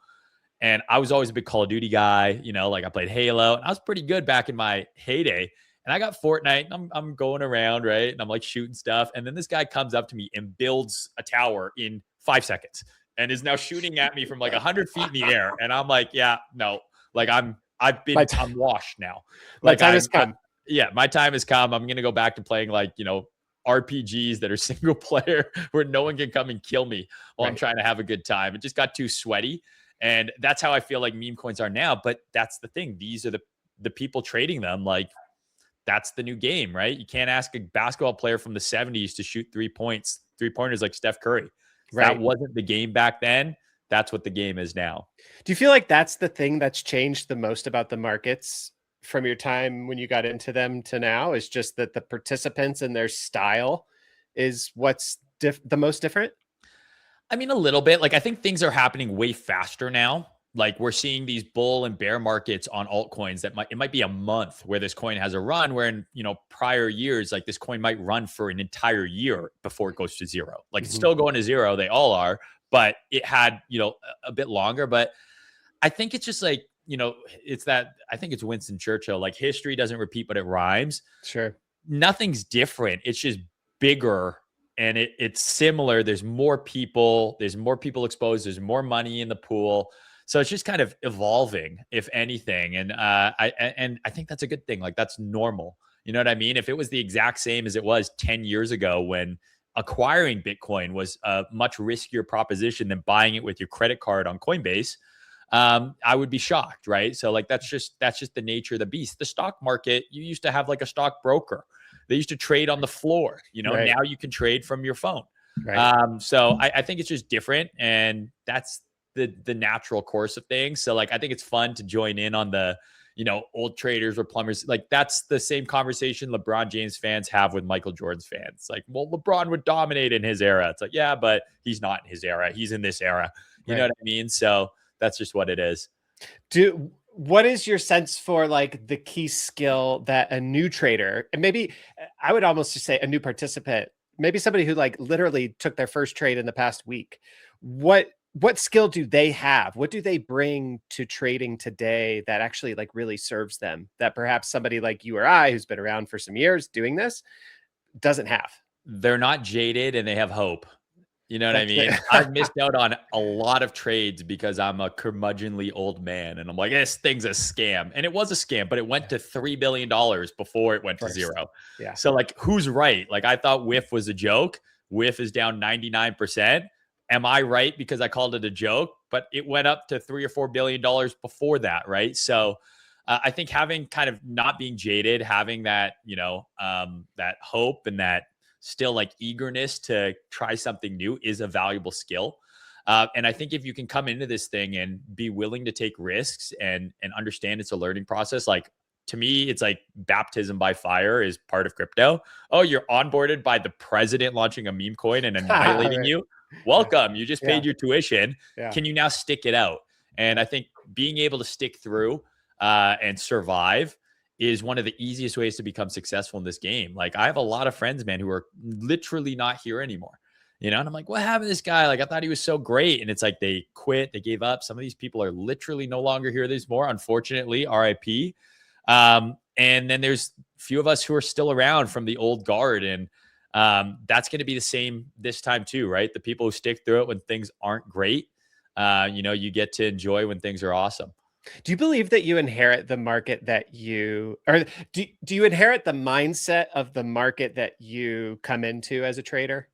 And I was always a big Call of Duty guy, like I played Halo and I was pretty good back in my heyday. And I got Fortnite and I'm going around, right? And I'm like shooting stuff. And then this guy comes up to me and builds a tower in 5 seconds and is now shooting at me from like 100 feet in the air. And I'm like, yeah, no, like I'm washed now. My Like time has come. Yeah, my time has come. I'm going to go back to playing like, RPGs that are single player where no one can come and kill me while I'm trying to have a good time. It just got too sweaty. And that's how I feel like meme coins are now. But that's the thing. These are the people trading them. Like, that's the new game, right? You can't ask a basketball player from the 70s to shoot 3-pointers like Steph Curry. That wasn't the game back then. That's what the game is now. Do you feel like that's the thing that's changed the most about the markets from your time when you got into them to now, is just that the participants and their style is what's the most different? I mean, a little bit. Like, I think things are happening way faster now. Like, we're seeing these bull and bear markets on altcoins that it might be a month where this coin has a run, where in, prior years, like this coin might run for an entire year before it goes to zero. Like, it's still going to zero. They all are, but it had, a bit longer. But I think it's just like, I think it's Winston Churchill, like, history doesn't repeat, but it rhymes. Sure. Nothing's different. It's just bigger. And it's similar. There's more people exposed. There's more money in the pool. So it's just kind of evolving, if anything. And I think that's a good thing. Like, that's normal. You know what I mean? If it was the exact same as it was 10 years ago when acquiring Bitcoin was a much riskier proposition than buying it with your credit card on Coinbase, I would be shocked, right? So like, that's just the nature of the beast. The stock market, you used to have like a stock broker. They used to trade on the floor. Now you can trade from your phone. So I think it's just different, and that's the natural course of things. So like, I think it's fun to join in on the, old traders or plumbers. Like, that's the same conversation LeBron James fans have with Michael Jordan's fans. Like, well, LeBron would dominate in his era. It's like, yeah, but he's not in his era. He's in this era. You know what I mean? So that's just what it is. What is your sense for like the key skill that a new trader, and maybe I would almost just say a new participant, maybe somebody who like literally took their first trade in the past week, what skill do they have? What do they bring to trading today that actually like really serves them, that perhaps somebody like you or I, who's been around for some years doing this, doesn't have? They're not jaded and they have hope. You know what I mean? I've missed out on a lot of trades because I'm a curmudgeonly old man. And I'm like, this thing's a scam. And it was a scam, but it went to $3 billion before it went to zero. Yeah. So like, who's right? Like, I thought WIF was a joke. WIF is down 99%. Am I right because I called it a joke? But it went up to $3 or $4 billion before that, right? So I think having kind of not being jaded, having that, that hope and that still like eagerness to try something new is a valuable skill. And I think if you can come into this thing and be willing to take risks and understand it's a learning process, like, to me, it's like baptism by fire is part of crypto. Oh, you're onboarded by the president launching a meme coin and annihilating you. Welcome. You just paid your tuition. Can you now stick it out? And I think being able to stick through and survive is one of the easiest ways to become successful in this game. Like, I have a lot of friends, man, who are literally not here anymore, and I'm like, what happened to this guy? Like, I thought he was so great. And it's like, they quit, they gave up. Some of these people are literally no longer here. There's more, unfortunately, RIP. And then there's a few of us who are still around from the old guard. And that's going to be the same this time too, right? The people who stick through it when things aren't great, you get to enjoy when things are awesome. Do you believe that you inherit the market that or do you inherit the mindset of the market that you come into as a trader?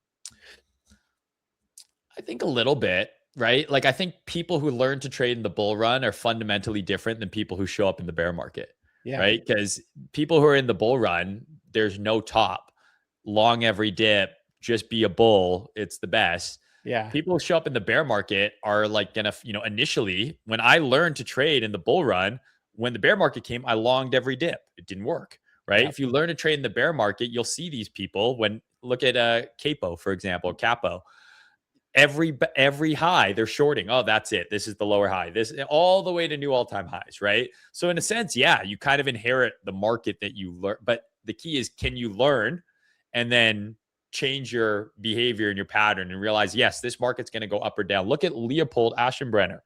I think a little bit, right? Like, I think people who learn to trade in the bull run are fundamentally different than people who show up in the bear market, right? Because people who are in the bull run, there's no top, long every dip, just be a bull. It's the best. Yeah. People who show up in the bear market are like gonna, initially, when I learned to trade in the bull run, when the bear market came, I longed every dip. It didn't work, right? Yeah. If you learn to trade in the bear market, you'll see these people when look at Capo, for example, Capo. Every high they're shorting. Oh, that's it. This is the lower high. This all the way to new all-time highs, right? So in a sense, yeah, you kind of inherit the market that you learn. But the key is, can you learn and then change your behavior and your pattern and realize, yes, this market's going to go up or down. Look at Leopold Aschenbrenner.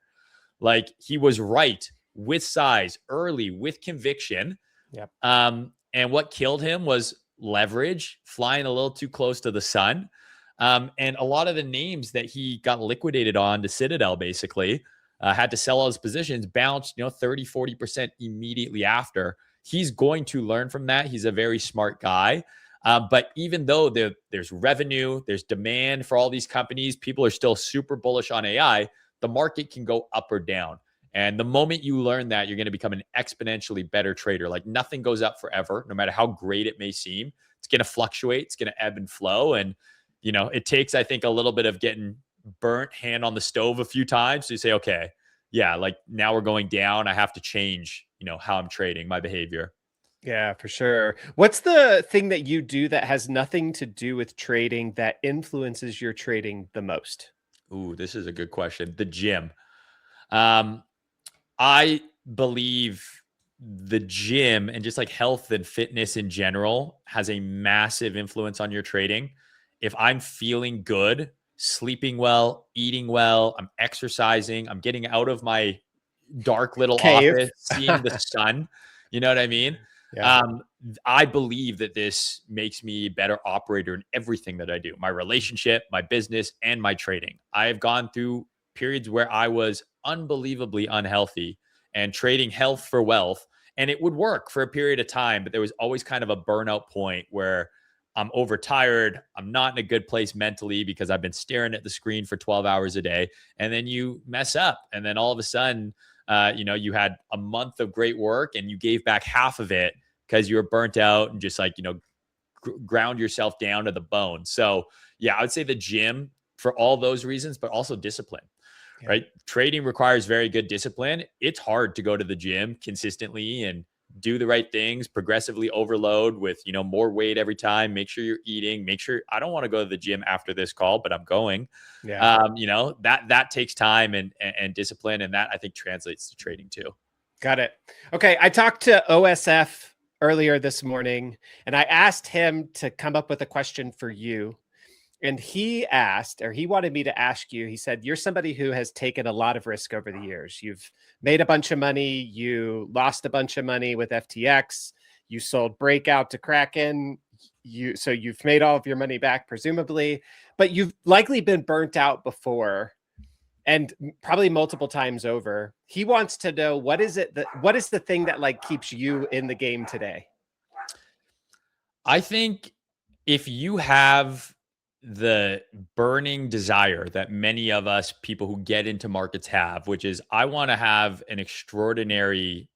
Like, he was right with size early, with conviction. Yep. And what killed him was leverage, flying a little too close to the sun. And a lot of the names that he got liquidated on to Citadel basically had to sell all his positions, bounced, 30, 40% immediately after. He's going to learn from that. He's a very smart guy. But even though there's revenue, there's demand for all these companies, people are still super bullish on AI, the market can go up or down. And the moment you learn that, you're going to become an exponentially better trader. Like, nothing goes up forever, no matter how great it may seem. It's going to fluctuate. It's going to ebb and flow. And, it takes, I think, a little bit of getting burnt hand on the stove a few times to say, okay, yeah, like, now we're going down. I have to change, how I'm trading, my behavior. Yeah, for sure. What's the thing that you do that has nothing to do with trading that influences your trading the most? Ooh, this is a good question. The gym. Um, I believe the gym and just like health and fitness in general has a massive influence on your trading. If I'm feeling good, sleeping well, eating well, I'm exercising, I'm getting out of my dark little Cave. office, seeing the sun, you know what I mean? Yeah. Um, I believe that this makes me a better operator in everything that I do, my relationship, my business, and my trading. I have gone through periods where I was unbelievably unhealthy and trading health for wealth. And it would work for a period of time, but there was always kind of a burnout point where I'm overtired. I'm not in a good place mentally because I've been staring at the screen for 12 hours a day. And then you mess up. And then all of a sudden, you had a month of great work and you gave back half of it because you were burnt out and just like, ground yourself down to the bone. So yeah, I would say the gym for all those reasons, but also discipline. Yeah. Right? Trading requires very good discipline. It's hard to go to the gym consistently and do the right things, progressively overload with, more weight every time. Make sure you're eating, make sure I don't want to go to the gym after this call, but I'm going. Yeah. That takes time and discipline. And that, I think, translates to trading too. Got it. Okay. I talked to OSF earlier this morning and I asked him to come up with a question for you. And he wanted me to ask you, he said, you're somebody who has taken a lot of risk over the years. You've made a bunch of money. You lost a bunch of money with FTX. You sold Breakout to Kraken. So you've made all of your money back, presumably, but you've likely been burnt out before and probably multiple times over. He wants to know, what is the thing that like keeps you in the game today? I think if you have the burning desire that many of us people who get into markets have, which is, I want to have an extraordinary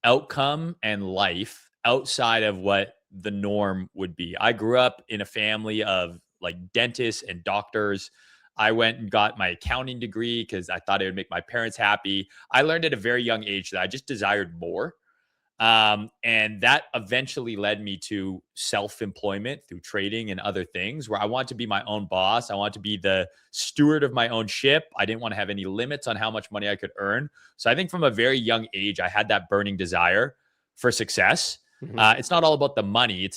outcome and life outside of what the norm would be. I grew up in a family of like dentists and doctors. I went and got my accounting degree because I thought it would make my parents happy. I learned at a very young age that I just desired more. And that eventually led me to self-employment through trading and other things where I want to be my own boss. I want to be the steward of my own ship. I didn't want to have any limits on how much money I could earn. So I think from a very young age, I had that burning desire for success. Mhm. It's not all about the money.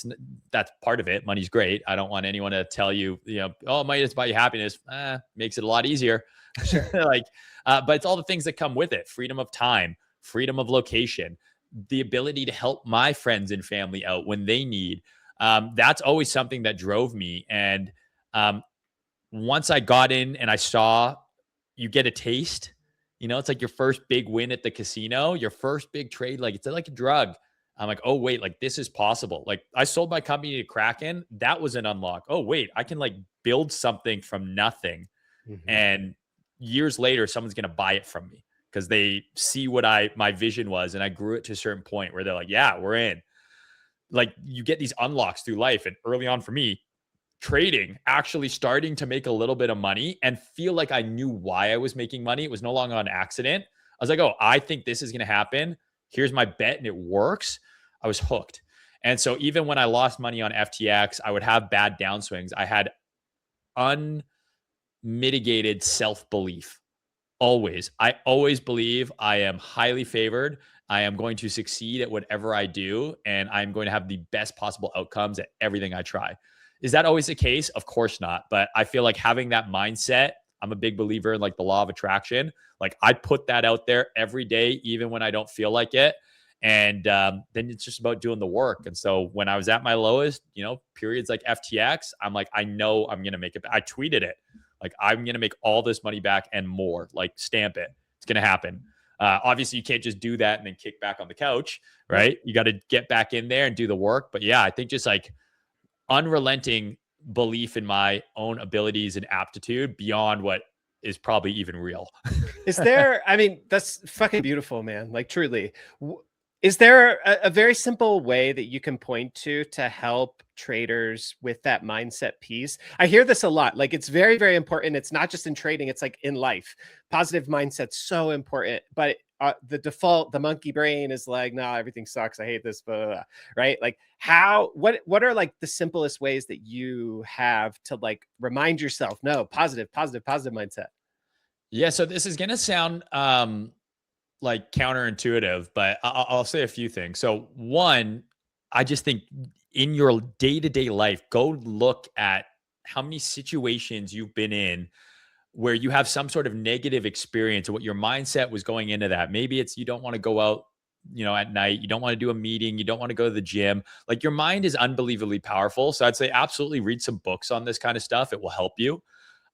That's part of it. Money's great. I don't want anyone to tell you, oh, money doesn't buy you happiness. Makes it a lot easier. Sure. But it's all the things that come with it: freedom of time, freedom of location, the ability to help my friends and family out when they need. That's always something that drove me. And once I got in and I saw, you get a taste, it's like your first big win at the casino, your first big trade, like it's like a drug. I'm like, oh, wait, like this is possible. Like, I sold my company to Kraken. That was an unlock. Oh, wait, I can like build something from nothing. Mhm. And years later, someone's going to buy it from me because they see what my vision was, and I grew it to a certain point where they're like, yeah, we're in. Like, you get these unlocks through life. And early on for me, trading, actually starting to make a little bit of money and feel like I knew why I was making money. It was no longer on accident. I was like, oh, I think this is going to happen. Here's my bet, and it works. I was hooked. And so even when I lost money on FTX, I would have bad downswings. I had unmitigated self-belief. Always. I always believe I am highly favored. I am going to succeed at whatever I do, and I'm going to have the best possible outcomes at everything I try. Is that always the case? Of course not. But I feel like having that mindset, I'm a big believer in like the law of attraction. Like I put that out there every day, even when I don't feel like it. And then it's just about doing the work. And so when I was at my lowest, periods like FTX, I'm like, I know I'm going to make it. I tweeted it. Like, I'm going to make all this money back and more. Like, stamp it. It's going to happen. Obviously, you can't just do that and then kick back on the couch, right? You got to get back in there and do the work. But yeah, I think just like unrelenting belief in my own abilities and aptitude beyond what is probably even real. Is there, I mean, that's fucking beautiful, man. Like, truly. Is there a very simple way that you can point to help traders with that mindset piece? I hear this a lot. Like, it's very, very important. It's not just in trading, it's like in life. Positive mindset's so important. But the default, the monkey brain is like, no, everything sucks. I hate this, blah, blah, blah. Right? Like, what are like the simplest ways that you have to like remind yourself, no, positive mindset? Yeah. So this is going to sound like counterintuitive, but I'll say a few things. So one, I just think in your day-to-day life, go look at how many situations you've been in where you have some sort of negative experience and what your mindset was going into that. Maybe it's you don't want to go out, at night, you don't want to do a meeting, you don't want to go to the gym. Like your mind is unbelievably powerful. So I'd say absolutely read some books on this kind of stuff. It will help you.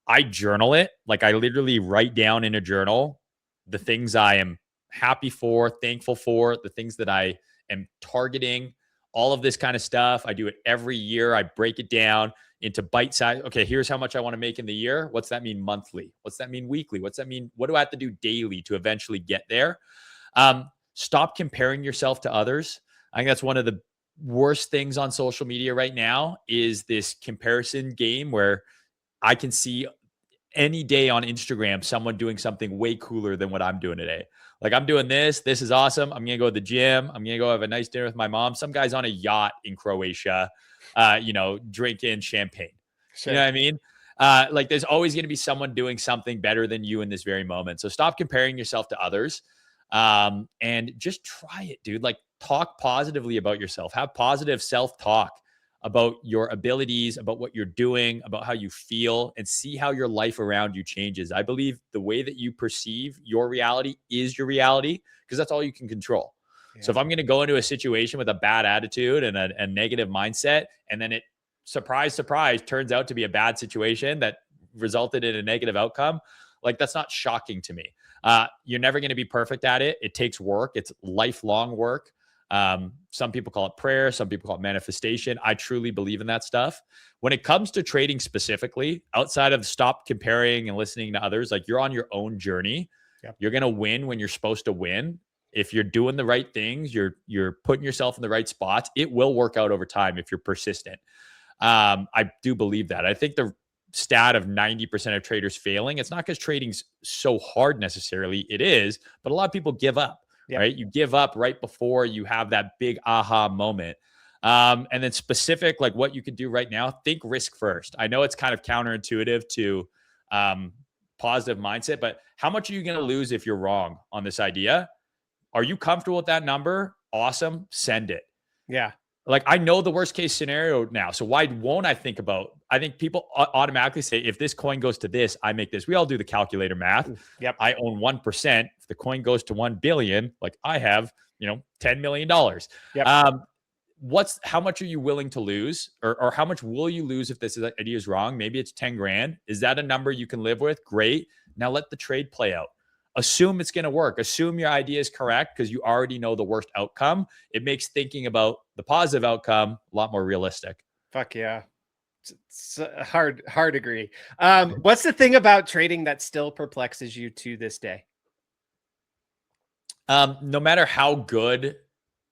I journal it. Like I literally write down in a journal the things I am happy for, thankful for, the things that I am targeting, all of this kind of stuff. I do it every year. I break it down into bite size. Okay, here's how much I want to make in the year. What's that mean monthly? What's that mean weekly? What's that mean? What do I have to do daily to eventually get there? Stop comparing yourself to others. I think that's one of the worst things on social media right now is this comparison game where I can see any day on Instagram someone doing something way cooler than what I'm doing today. Like I'm doing this. This is awesome. I'm gonna go to the gym. I'm gonna go have a nice dinner with my mom. Some guy's on a yacht in Croatia, drinking champagne. Sure. You know what I mean? Like there's always gonna be someone doing something better than you in this very moment. So stop comparing yourself to others. And just try it, dude. Like talk positively about yourself. Have positive self-talk about your abilities, about what you're doing, about how you feel, and see how your life around you changes. I believe the way that you perceive your reality is your reality because that's all you can control. Yeah. So if I'm going to go into a situation with a bad attitude and a negative mindset, and then it, surprise, surprise, turns out to be a bad situation that resulted in a negative outcome, like that's not shocking to me. You're never going to be perfect at it. It takes work. It's lifelong work. Some people call it prayer. Some people call it manifestation. I truly believe in that stuff. When it comes to trading specifically, outside of stop comparing and listening to others, like you're on your own journey. Yep. You're going to win when you're supposed to win. If you're doing the right things, you're putting yourself in the right spots, it will work out over time if you're persistent. I do believe that. I think the stat of 90% of traders failing, it's not because trading's so hard necessarily. It is, but a lot of people give up. Yep. Right? You give up right before you have that big aha moment. And then specific, like what you could do right now, think risk first. I know it's kind of counterintuitive to positive mindset, but how much are you going to lose if you're wrong on this idea? Are you comfortable with that number? Awesome. Send it. Yeah. Like I know the worst case scenario now. So why won't I think people automatically say, if this coin goes to this, I make this. We all do the calculator math. Yep. I own 1%. If the coin goes to 1 billion, like I have, $10 million. Yep. How much are you willing to lose or how much will you lose if this idea is wrong? Maybe it's 10 grand. Is that a number you can live with? Great. Now let the trade play out. Assume it's going to work. Assume your idea is correct because you already know the worst outcome. It makes thinking about the positive outcome a lot more realistic. Fuck yeah. It's hard agree. What's the thing about trading that still perplexes you to this day? No matter how good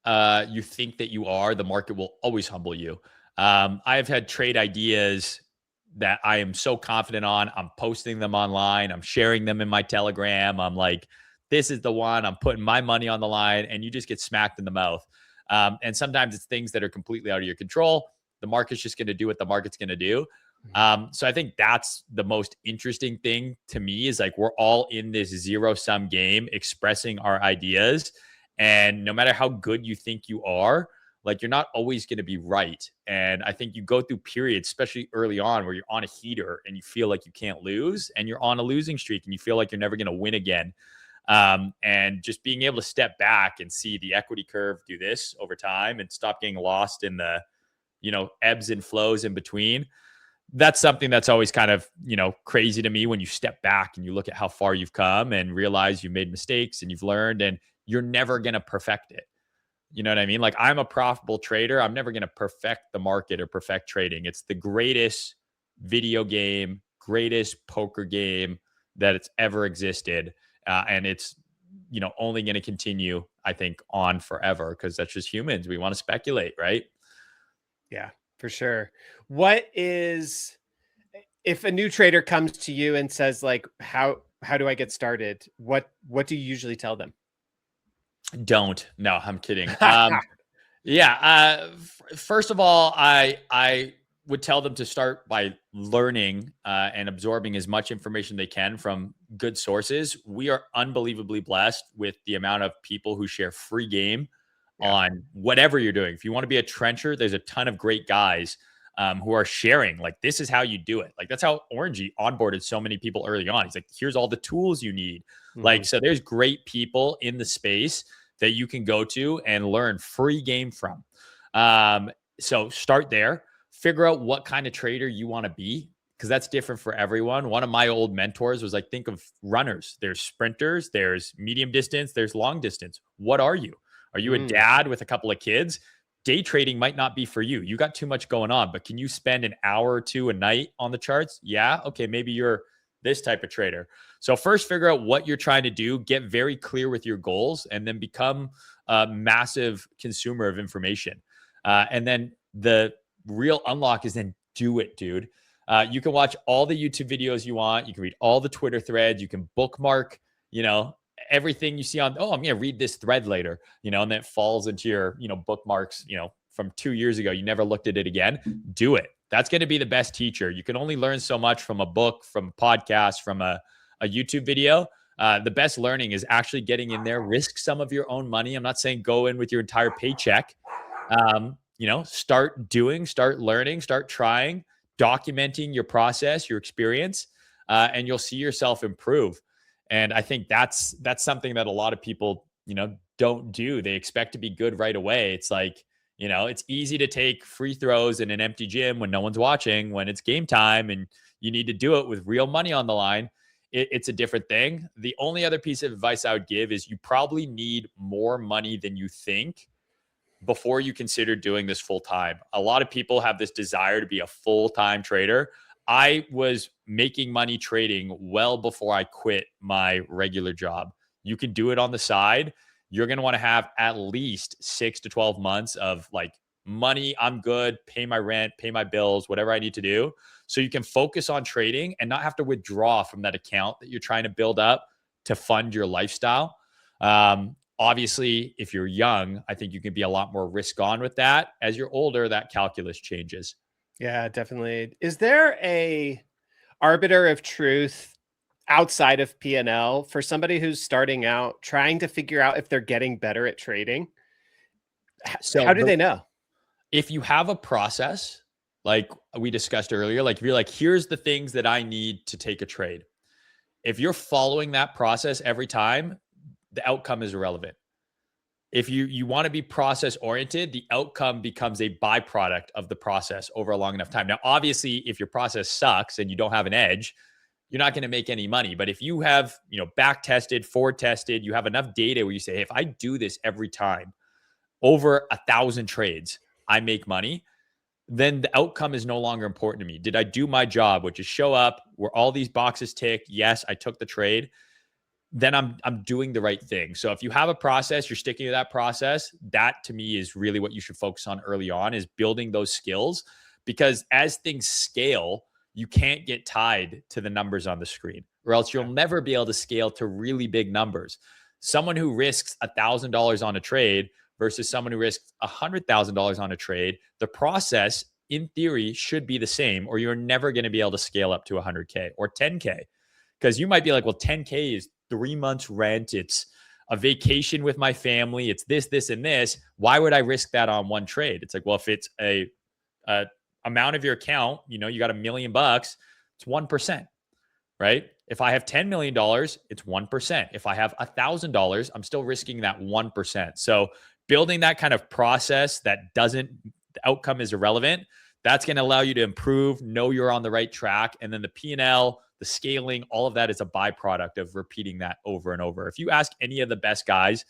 you think that you are, the market will always humble you. I've had trade ideas that I am so confident on. I'm posting them online. I'm sharing them in my Telegram. I'm like, this is the one. I'm putting my money on the line, and you just get smacked in the mouth. And sometimes it's things that are completely out of your control. The market's just going to do what the market's going to do. So I think that's the most interesting thing to me, is like we're all in this zero sum game expressing our ideas. And no matter how good you think you are, like you're not always going to be right. And I think you go through periods, especially early on, where you're on a heater and you feel like you can't lose, and you're on a losing streak and you feel like you're never going to win again. And just being able to step back and see the equity curve do this over time and stop getting lost in the, ebbs and flows in between. That's something that's always kind of, crazy to me, when you step back and you look at how far you've come and realize you've made mistakes and you've learned, and you're never going to perfect it. You know what I mean? Like, I'm a profitable trader. I'm never going to perfect the market or perfect trading. It's the greatest video game, greatest poker game that it's ever existed. And it's, only going to continue, I think, on forever, because that's just humans. We want to speculate, right? Yeah, for sure. What is, if a new trader comes to you and says like, how do I get started? What do you usually tell them? Don't. No, I'm kidding. Yeah. First of all, I would tell them to start by learning and absorbing as much information they can from good sources. We are unbelievably blessed with the amount of people who share free game on whatever you're doing. If you want to be a trencher, there's a ton of great guys who are sharing, like, this is how you do it. Like, that's how Orangey onboarded so many people early on. He's like, here's all the tools you need. Like, so there's great people in the space that you can go to and learn free game from. So start there, figure out what kind of trader you want to be, because that's different for everyone. One of my old mentors was like, think of runners. There's sprinters, there's medium distance, there's long distance. What are you? Are you a dad with a couple of kids? Day trading might not be for you. You got too much going on, but can you spend an hour or two a night on the charts? Yeah. Okay. Maybe you're this type of trader. So first, figure out what you're trying to do, get very clear with your goals, and then become a massive consumer of information. And then the real unlock is then do it, dude. You can watch all the YouTube videos you want. You can read all the Twitter threads. You can bookmark, everything you see on, I'm going to read this thread later, and then it falls into your, bookmarks, from 2 years ago. You never looked at it again. Do it. That's going to be the best teacher. You can only learn so much from a book, from a podcast, from a YouTube video. The best learning is actually getting in there, risk some of your own money. I'm not saying go in with your entire paycheck. Start doing, start learning, start trying, documenting your process, your experience, and you'll see yourself improve. And I think that's something that a lot of people, don't do. They expect to be good right away. It's like, it's easy to take free throws in an empty gym when no one's watching. When it's game time and you need to do it with real money on the line, it's a different thing. The only other piece of advice I would give is you probably need more money than you think before you consider doing this full time. A lot of people have this desire to be a full-time trader. I was making money trading well before I quit my regular job. You can do it on the side. You're going to want to have at least 6 to 12 months of like money. I'm good. Pay my rent, pay my bills, whatever I need to do. So you can focus on trading and not have to withdraw from that account that you're trying to build up to fund your lifestyle. Obviously, if you're young, I think you can be a lot more risk on with that. As you're older, that calculus changes. Yeah, definitely. Is there a arbiter of truth outside of P&L for somebody who's starting out, trying to figure out if they're getting better at trading? So how do they know? If you have a process, like we discussed earlier, like if you're like, here's the things that I need to take a trade. If you're following that process every time, the outcome is irrelevant. If you want to be process oriented, the outcome becomes a byproduct of the process over a long enough time. Now, obviously, if your process sucks and you don't have an edge, you're not going to make any money. But if you have, back tested, forward tested, you have enough data where you say, hey, if I do this every time over 1,000 trades, I make money, then the outcome is no longer important to me. Did I do my job, which is show up where all these boxes tick? Yes, I took the trade. Then I'm doing the right thing. So if you have a process, you're sticking to that process, that to me is really what you should focus on early on, is building those skills, because as things scale, you can't get tied to the numbers on the screen, or else you'll never be able to scale to really big numbers. Someone who risks $1,000 on a trade versus someone who risks $100,000 on a trade, the process in theory should be the same, or you're never going to be able to scale up to 100K or 10K. Because you might be like, well, 10K is 3 months rent. It's a vacation with my family. It's this, this, and this. Why would I risk that on one trade? It's like, well, if it's a amount of your account, you got $1 million, it's 1%, right? If I have $10 million, it's 1%. If I have $1,000, I'm still risking that 1%. So building that kind of process that the outcome is irrelevant, that's going to allow you to improve, know you're on the right track. And then the P&L, the scaling, all of that is a byproduct of repeating that over and over. If you ask any of the best guys,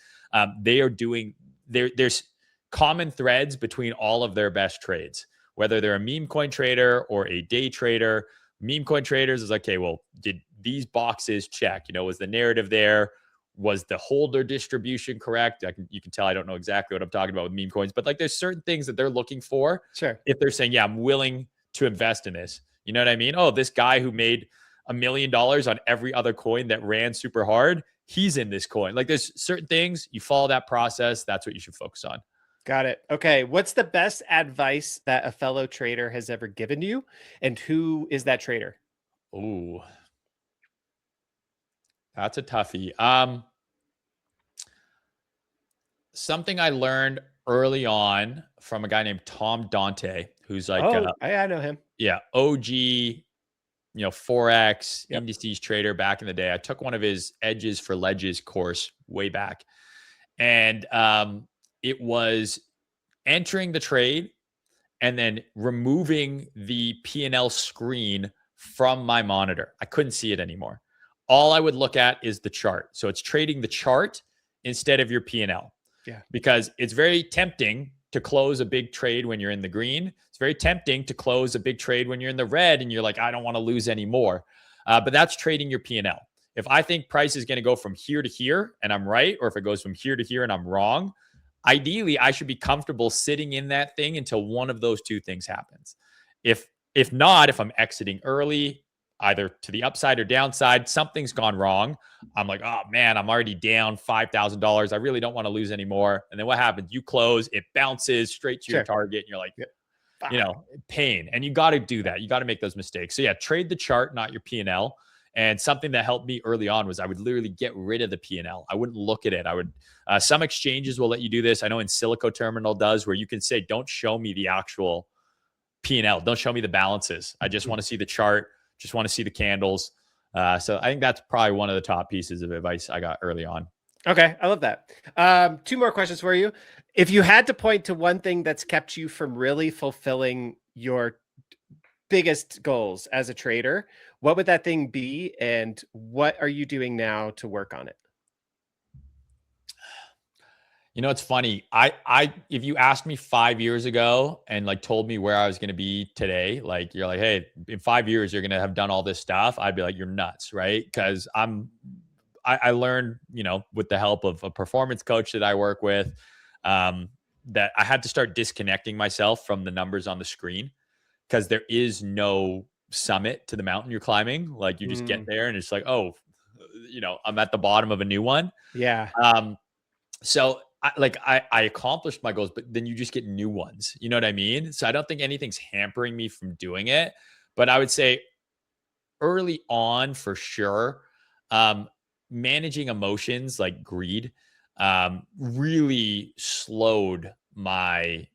they are doing, there's common threads between all of their best trades, whether they're a meme coin trader or a day trader. Meme coin traders is like, okay, well, did these boxes check? Was the narrative there? Was the holder distribution correct? You can tell I don't know exactly what I'm talking about with meme coins, but like there's certain things that they're looking for. Sure. If they're saying, yeah, I'm willing to invest in this. You know what I mean? Oh, this guy who made $1 million on every other coin that ran super hard, he's in this coin. Like there's certain things, you follow that process. That's what you should focus on. Got it. Okay. What's the best advice that a fellow trader has ever given you? And who is that trader? Ooh, that's a toughie. Something I learned early on from a guy named Tom Dante, who's like, I know him. Yeah, OG, Forex Yep. indices trader back in the day. I took one of his Edges for Ledges course way back, and it was entering the trade and then removing the P&L screen from my monitor. I couldn't see it anymore. All I would look at is the chart. So it's trading the chart instead of your P&L. Yeah. Because it's very tempting to close a big trade when you're in the green. It's very tempting to close a big trade when you're in the red and you're like, I don't want to lose any more. But that's trading your P&L. If I think price is going to go from here to here and I'm right, or if it goes from here to here and I'm wrong, ideally I should be comfortable sitting in that thing until one of those two things happens. If not, if I'm exiting early, either to the upside or downside, something's gone wrong. I'm like, oh man, I'm already down $5,000. I really don't want to lose anymore. And then what happens? You close, it bounces straight to your target. And you're like, pain. And you got to do that. You got to make those mistakes. So yeah, trade the chart, not your P&L. And something that helped me early on was I would literally get rid of the P&L. I wouldn't look at it. I would, some exchanges will let you do this. I know in Silico Terminal does, where you can say, don't show me the actual P&L. Don't show me the balances. I just want to see the chart. Just want to see the candles. So I think that's probably one of the top pieces of advice I got early on. Okay. I love that. Two more questions for you. If you had to point to one thing that's kept you from really fulfilling your biggest goals as a trader, what would that thing be? And what are you doing now to work on it? It's funny. If you asked me 5 years ago and like told me where I was going to be today, like you're like, hey, in 5 years, you're going to have done all this stuff. I'd be like, you're nuts. Right. Cause I learned, with the help of a performance coach that I work with, that I had to start disconnecting myself from the numbers on the screen, because there is no summit to the mountain you're climbing. Like you just get there and it's like, oh, I'm at the bottom of a new one. Yeah. So I accomplished my goals, but then you just get new ones. You know what I mean? So I don't think anything's hampering me from doing it. But I would say early on, for sure, managing emotions like greed really slowed my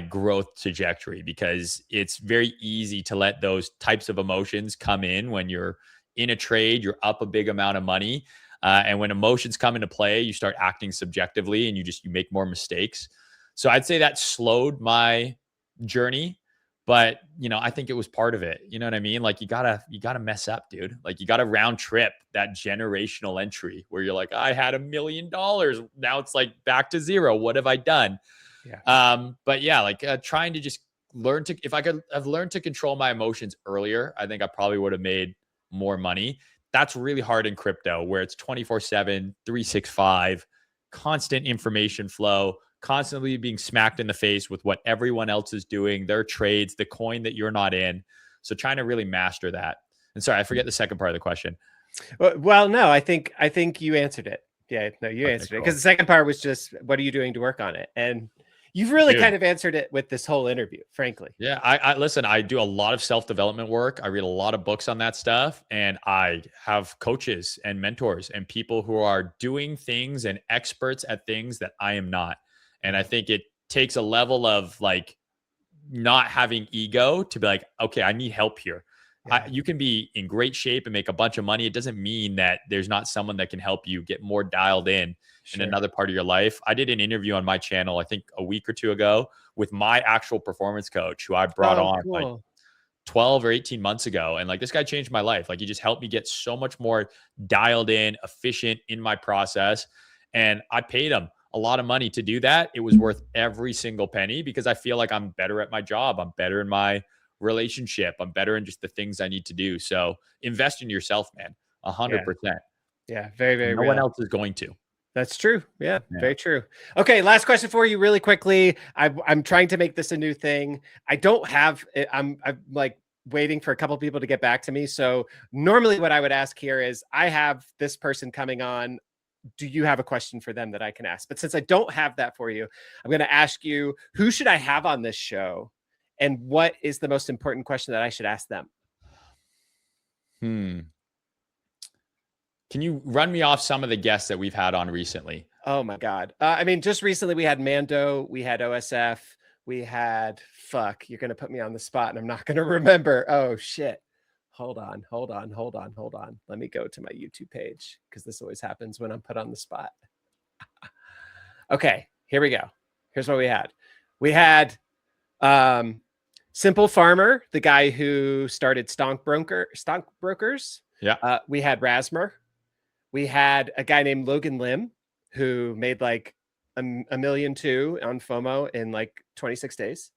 growth trajectory, because it's very easy to let those types of emotions come in when you're in a trade, you're up a big amount of money. And when emotions come into play, you start acting subjectively and you make more mistakes. So I'd say that slowed my journey, but I think it was part of it. You know what I mean? Like you gotta mess up, dude. Like you gotta round trip that generational entry where you're like, I had $1 million. Now it's like back to zero. What have I done? Yeah. But yeah, like trying to just if I could have learned to control my emotions earlier, I think I probably would have made more money. That's really hard in crypto, where it's 24/7, 365, constant information flow, constantly being smacked in the face with what everyone else is doing, their trades, the coin that you're not in. So trying to really master that. And sorry, I forget the second part of the question. Well, no, I think you answered it. Yeah, no, you Okay, answered it cool. because the second part was just, what are you doing to work on it? And you've really Dude. kind of answered it with this whole interview, frankly. Yeah, I listen, I do a lot of self-development work. I read a lot of books on that stuff, and I have coaches and mentors and people who are doing things and experts at things that I am not. And I Mhm. think it takes a level of like not having ego to be like, okay, I need help here. Yeah, You can be in great shape and make a bunch of money. It doesn't mean that there's not someone that can help you get more dialed in sure. another part of your life. I did an interview on my channel, I think a week or two ago, with my actual performance coach who I brought Oh, on like cool. 12 or 18 months ago. And like this guy changed my life. Like he just helped me get so much more dialed in, efficient in my process. And I paid him a lot of money to do that. It was worth every single penny because I feel like I'm better at my job. I'm better in my relationship. I'm better in just the things I need to do. So invest in yourself, man. Yeah, 100%. yeah, very, very No one real. else is going to. That's true. Yeah, Yeah. very true. Okay, last question for you, really quickly. I'm trying to make this a new thing. I don't have. I'm like waiting for a couple people to get back to me. So normally, what I would ask here is, I have this person coming on. Do you have a question for them that I can ask? But since I don't have that for you, I'm going to ask you, who should I have on this show, and what is the most important question that I should ask them? Hmm. Can you run me off some of the guests that we've had on recently? Oh my God. I mean, just recently we had Mando, we had OSF, we had, fuck, you're going to put me on the spot and I'm not going to remember. Oh shit. Hold on. Let me go to my YouTube page because this always happens when I'm put on the spot. Okay, here we go. Here's what we had. We had um, Simple Farmer, the guy who started Stonk Brokers. Yeah. We had Rasmer. We had a guy named Logan Lim who made like a million two on FOMO in like 26 days.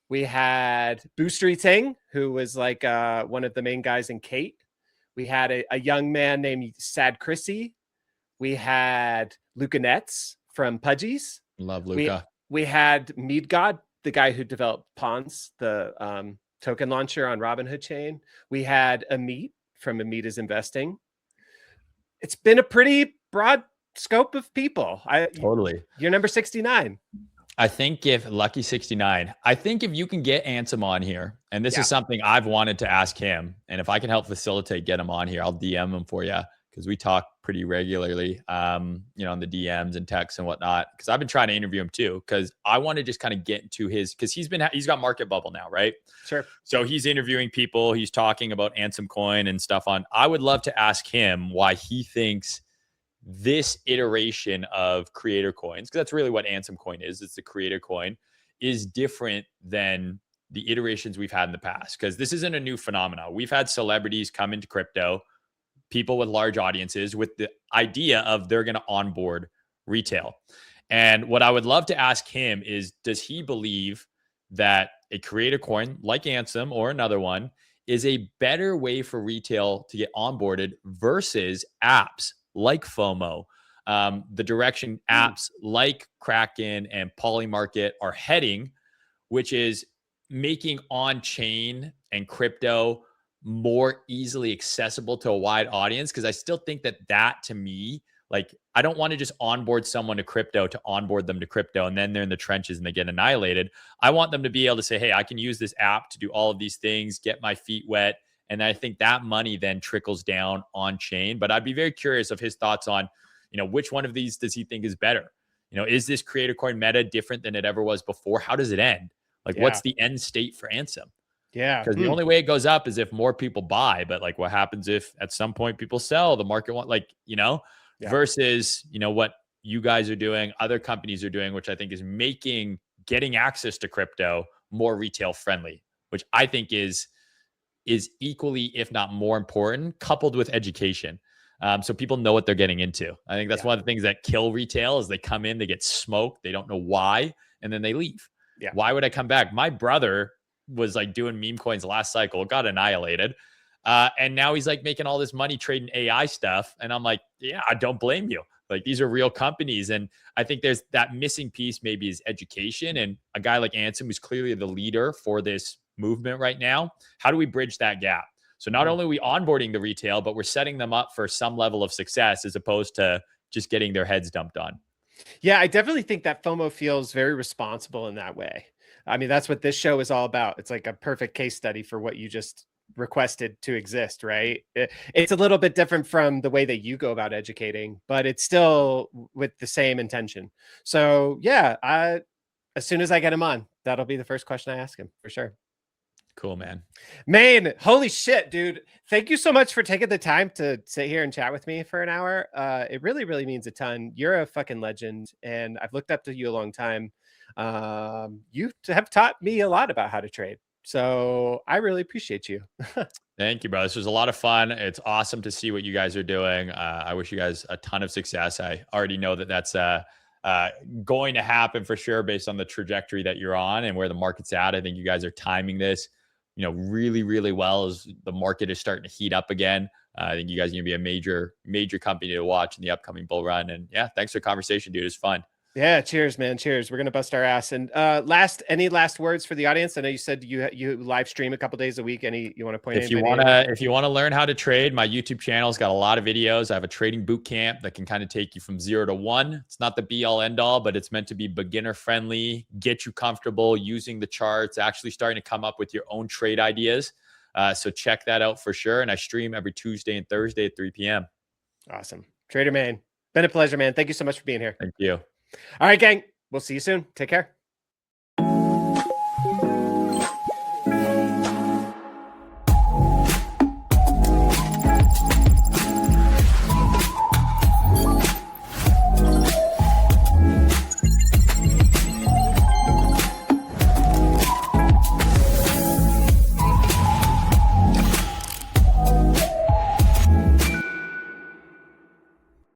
We had Boostry Ting, who was like one of the main guys in Kate. We had a young man named Sad Chrissy. We had Luca Netz from Pudgies. Love We Luca. we had Mead God, the guy who developed Pawns, the token launcher on Robinhood chain. We had Amit from Amit is Investing. It's been a pretty broad scope of people. Totally. You're number 69. I think if Lucky 69, I think if you can get Ansem on here, and this Yeah, is something I've wanted to ask him, and if I can help facilitate get him on here, I'll DM him for you because we talk pretty regularly, on the DMs and texts and whatnot. Because I've been trying to interview him too, because I want to just kind of get into his, because he's got Market Bubble now, right? sure. So he's interviewing people, he's talking about Ansem Coin and stuff on. I would love to ask him why he thinks this iteration of creator coins, because that's really what Ansem Coin is. It's the creator coin, is different than the iterations we've had in the past. Because this isn't a new phenomenon. We've had celebrities come into crypto, people with large audiences, with the idea of they're going to onboard retail. And what I would love to ask him is, does he believe that a creator coin like Ansem or another one is a better way for retail to get onboarded versus apps like FOMO, the direction apps like Kraken and Polymarket are heading, which is making on-chain and crypto more easily accessible to a wide audience? Because I still think that to me, like, I don't want to just onboard someone to crypto to onboard them to crypto and then they're in the trenches and they get annihilated. I want them to be able to say, hey, I can use this app to do all of these things, get my feet wet. And I think that money then trickles down on chain. But I'd be very curious of his thoughts on, which one of these does he think is better? Is this creator coin meta different than it ever was before? How does it end? Like, Yeah. what's the end state for Ansem? Yeah. Because the only way it goes up is if more people buy. But like, what happens if at some point people sell? The market want Yeah. versus what you guys are doing, other companies are doing, which I think is making getting access to crypto more retail friendly, which I think is equally, if not more important, coupled with education. So people know what they're getting into. I think that's Yeah. one of the things that kill retail is they come in, they get smoked, they don't know why, and then they leave. Yeah. Why would I come back? My brother was like doing meme coins last cycle, got annihilated. And now he's like making all this money trading AI stuff. And I'm like, yeah, I don't blame you. Like, these are real companies. And I think there's that missing piece, maybe, is education. And a guy like Ansem, who's clearly the leader for this movement right now, how do we bridge that gap? So not only are we onboarding the retail, but we're setting them up for some level of success as opposed to just getting their heads dumped on. Yeah, I definitely think that FOMO feels very responsible in that way. I mean, that's what this show is all about. It's like a perfect case study for what you just requested to exist, right? It's a little bit different from the way that you go about educating, but it's still with the same intention. So, yeah, as soon as I get him on, that'll be the first question I ask him for sure. Cool, man. Man, holy shit, dude. Thank you so much for taking the time to sit here and chat with me for an hour. It really, really means a ton. You're a fucking legend, and I've looked up to you a long time. You have taught me a lot about how to trade. So I really appreciate you. Thank you, bro. This was a lot of fun. It's awesome to see what you guys are doing. I wish you guys a ton of success. I already know that that's going to happen for sure based on the trajectory that you're on and where the market's at. I think you guys are timing this, really, really well as the market is starting to heat up again. I think you guys are going to be a major, major company to watch in the upcoming bull run. And yeah, thanks for the conversation, dude. It's fun. Yeah, cheers, man. Cheers. We're gonna bust our ass. And any last words for the audience? I know you said you live stream a couple days a week. You want to point? If you wanna learn how to trade, my YouTube channel's got a lot of videos. I have a trading boot camp that can kind of take you from 0 to 1. It's not the be all end all, but it's meant to be beginner friendly, get you comfortable using the charts, actually starting to come up with your own trade ideas. So check that out for sure. And I stream every Tuesday and Thursday at 3 p.m. Awesome. Trader man. Been a pleasure, man. Thank you so much for being here. Thank you. All right, gang. We'll see you soon. Take care.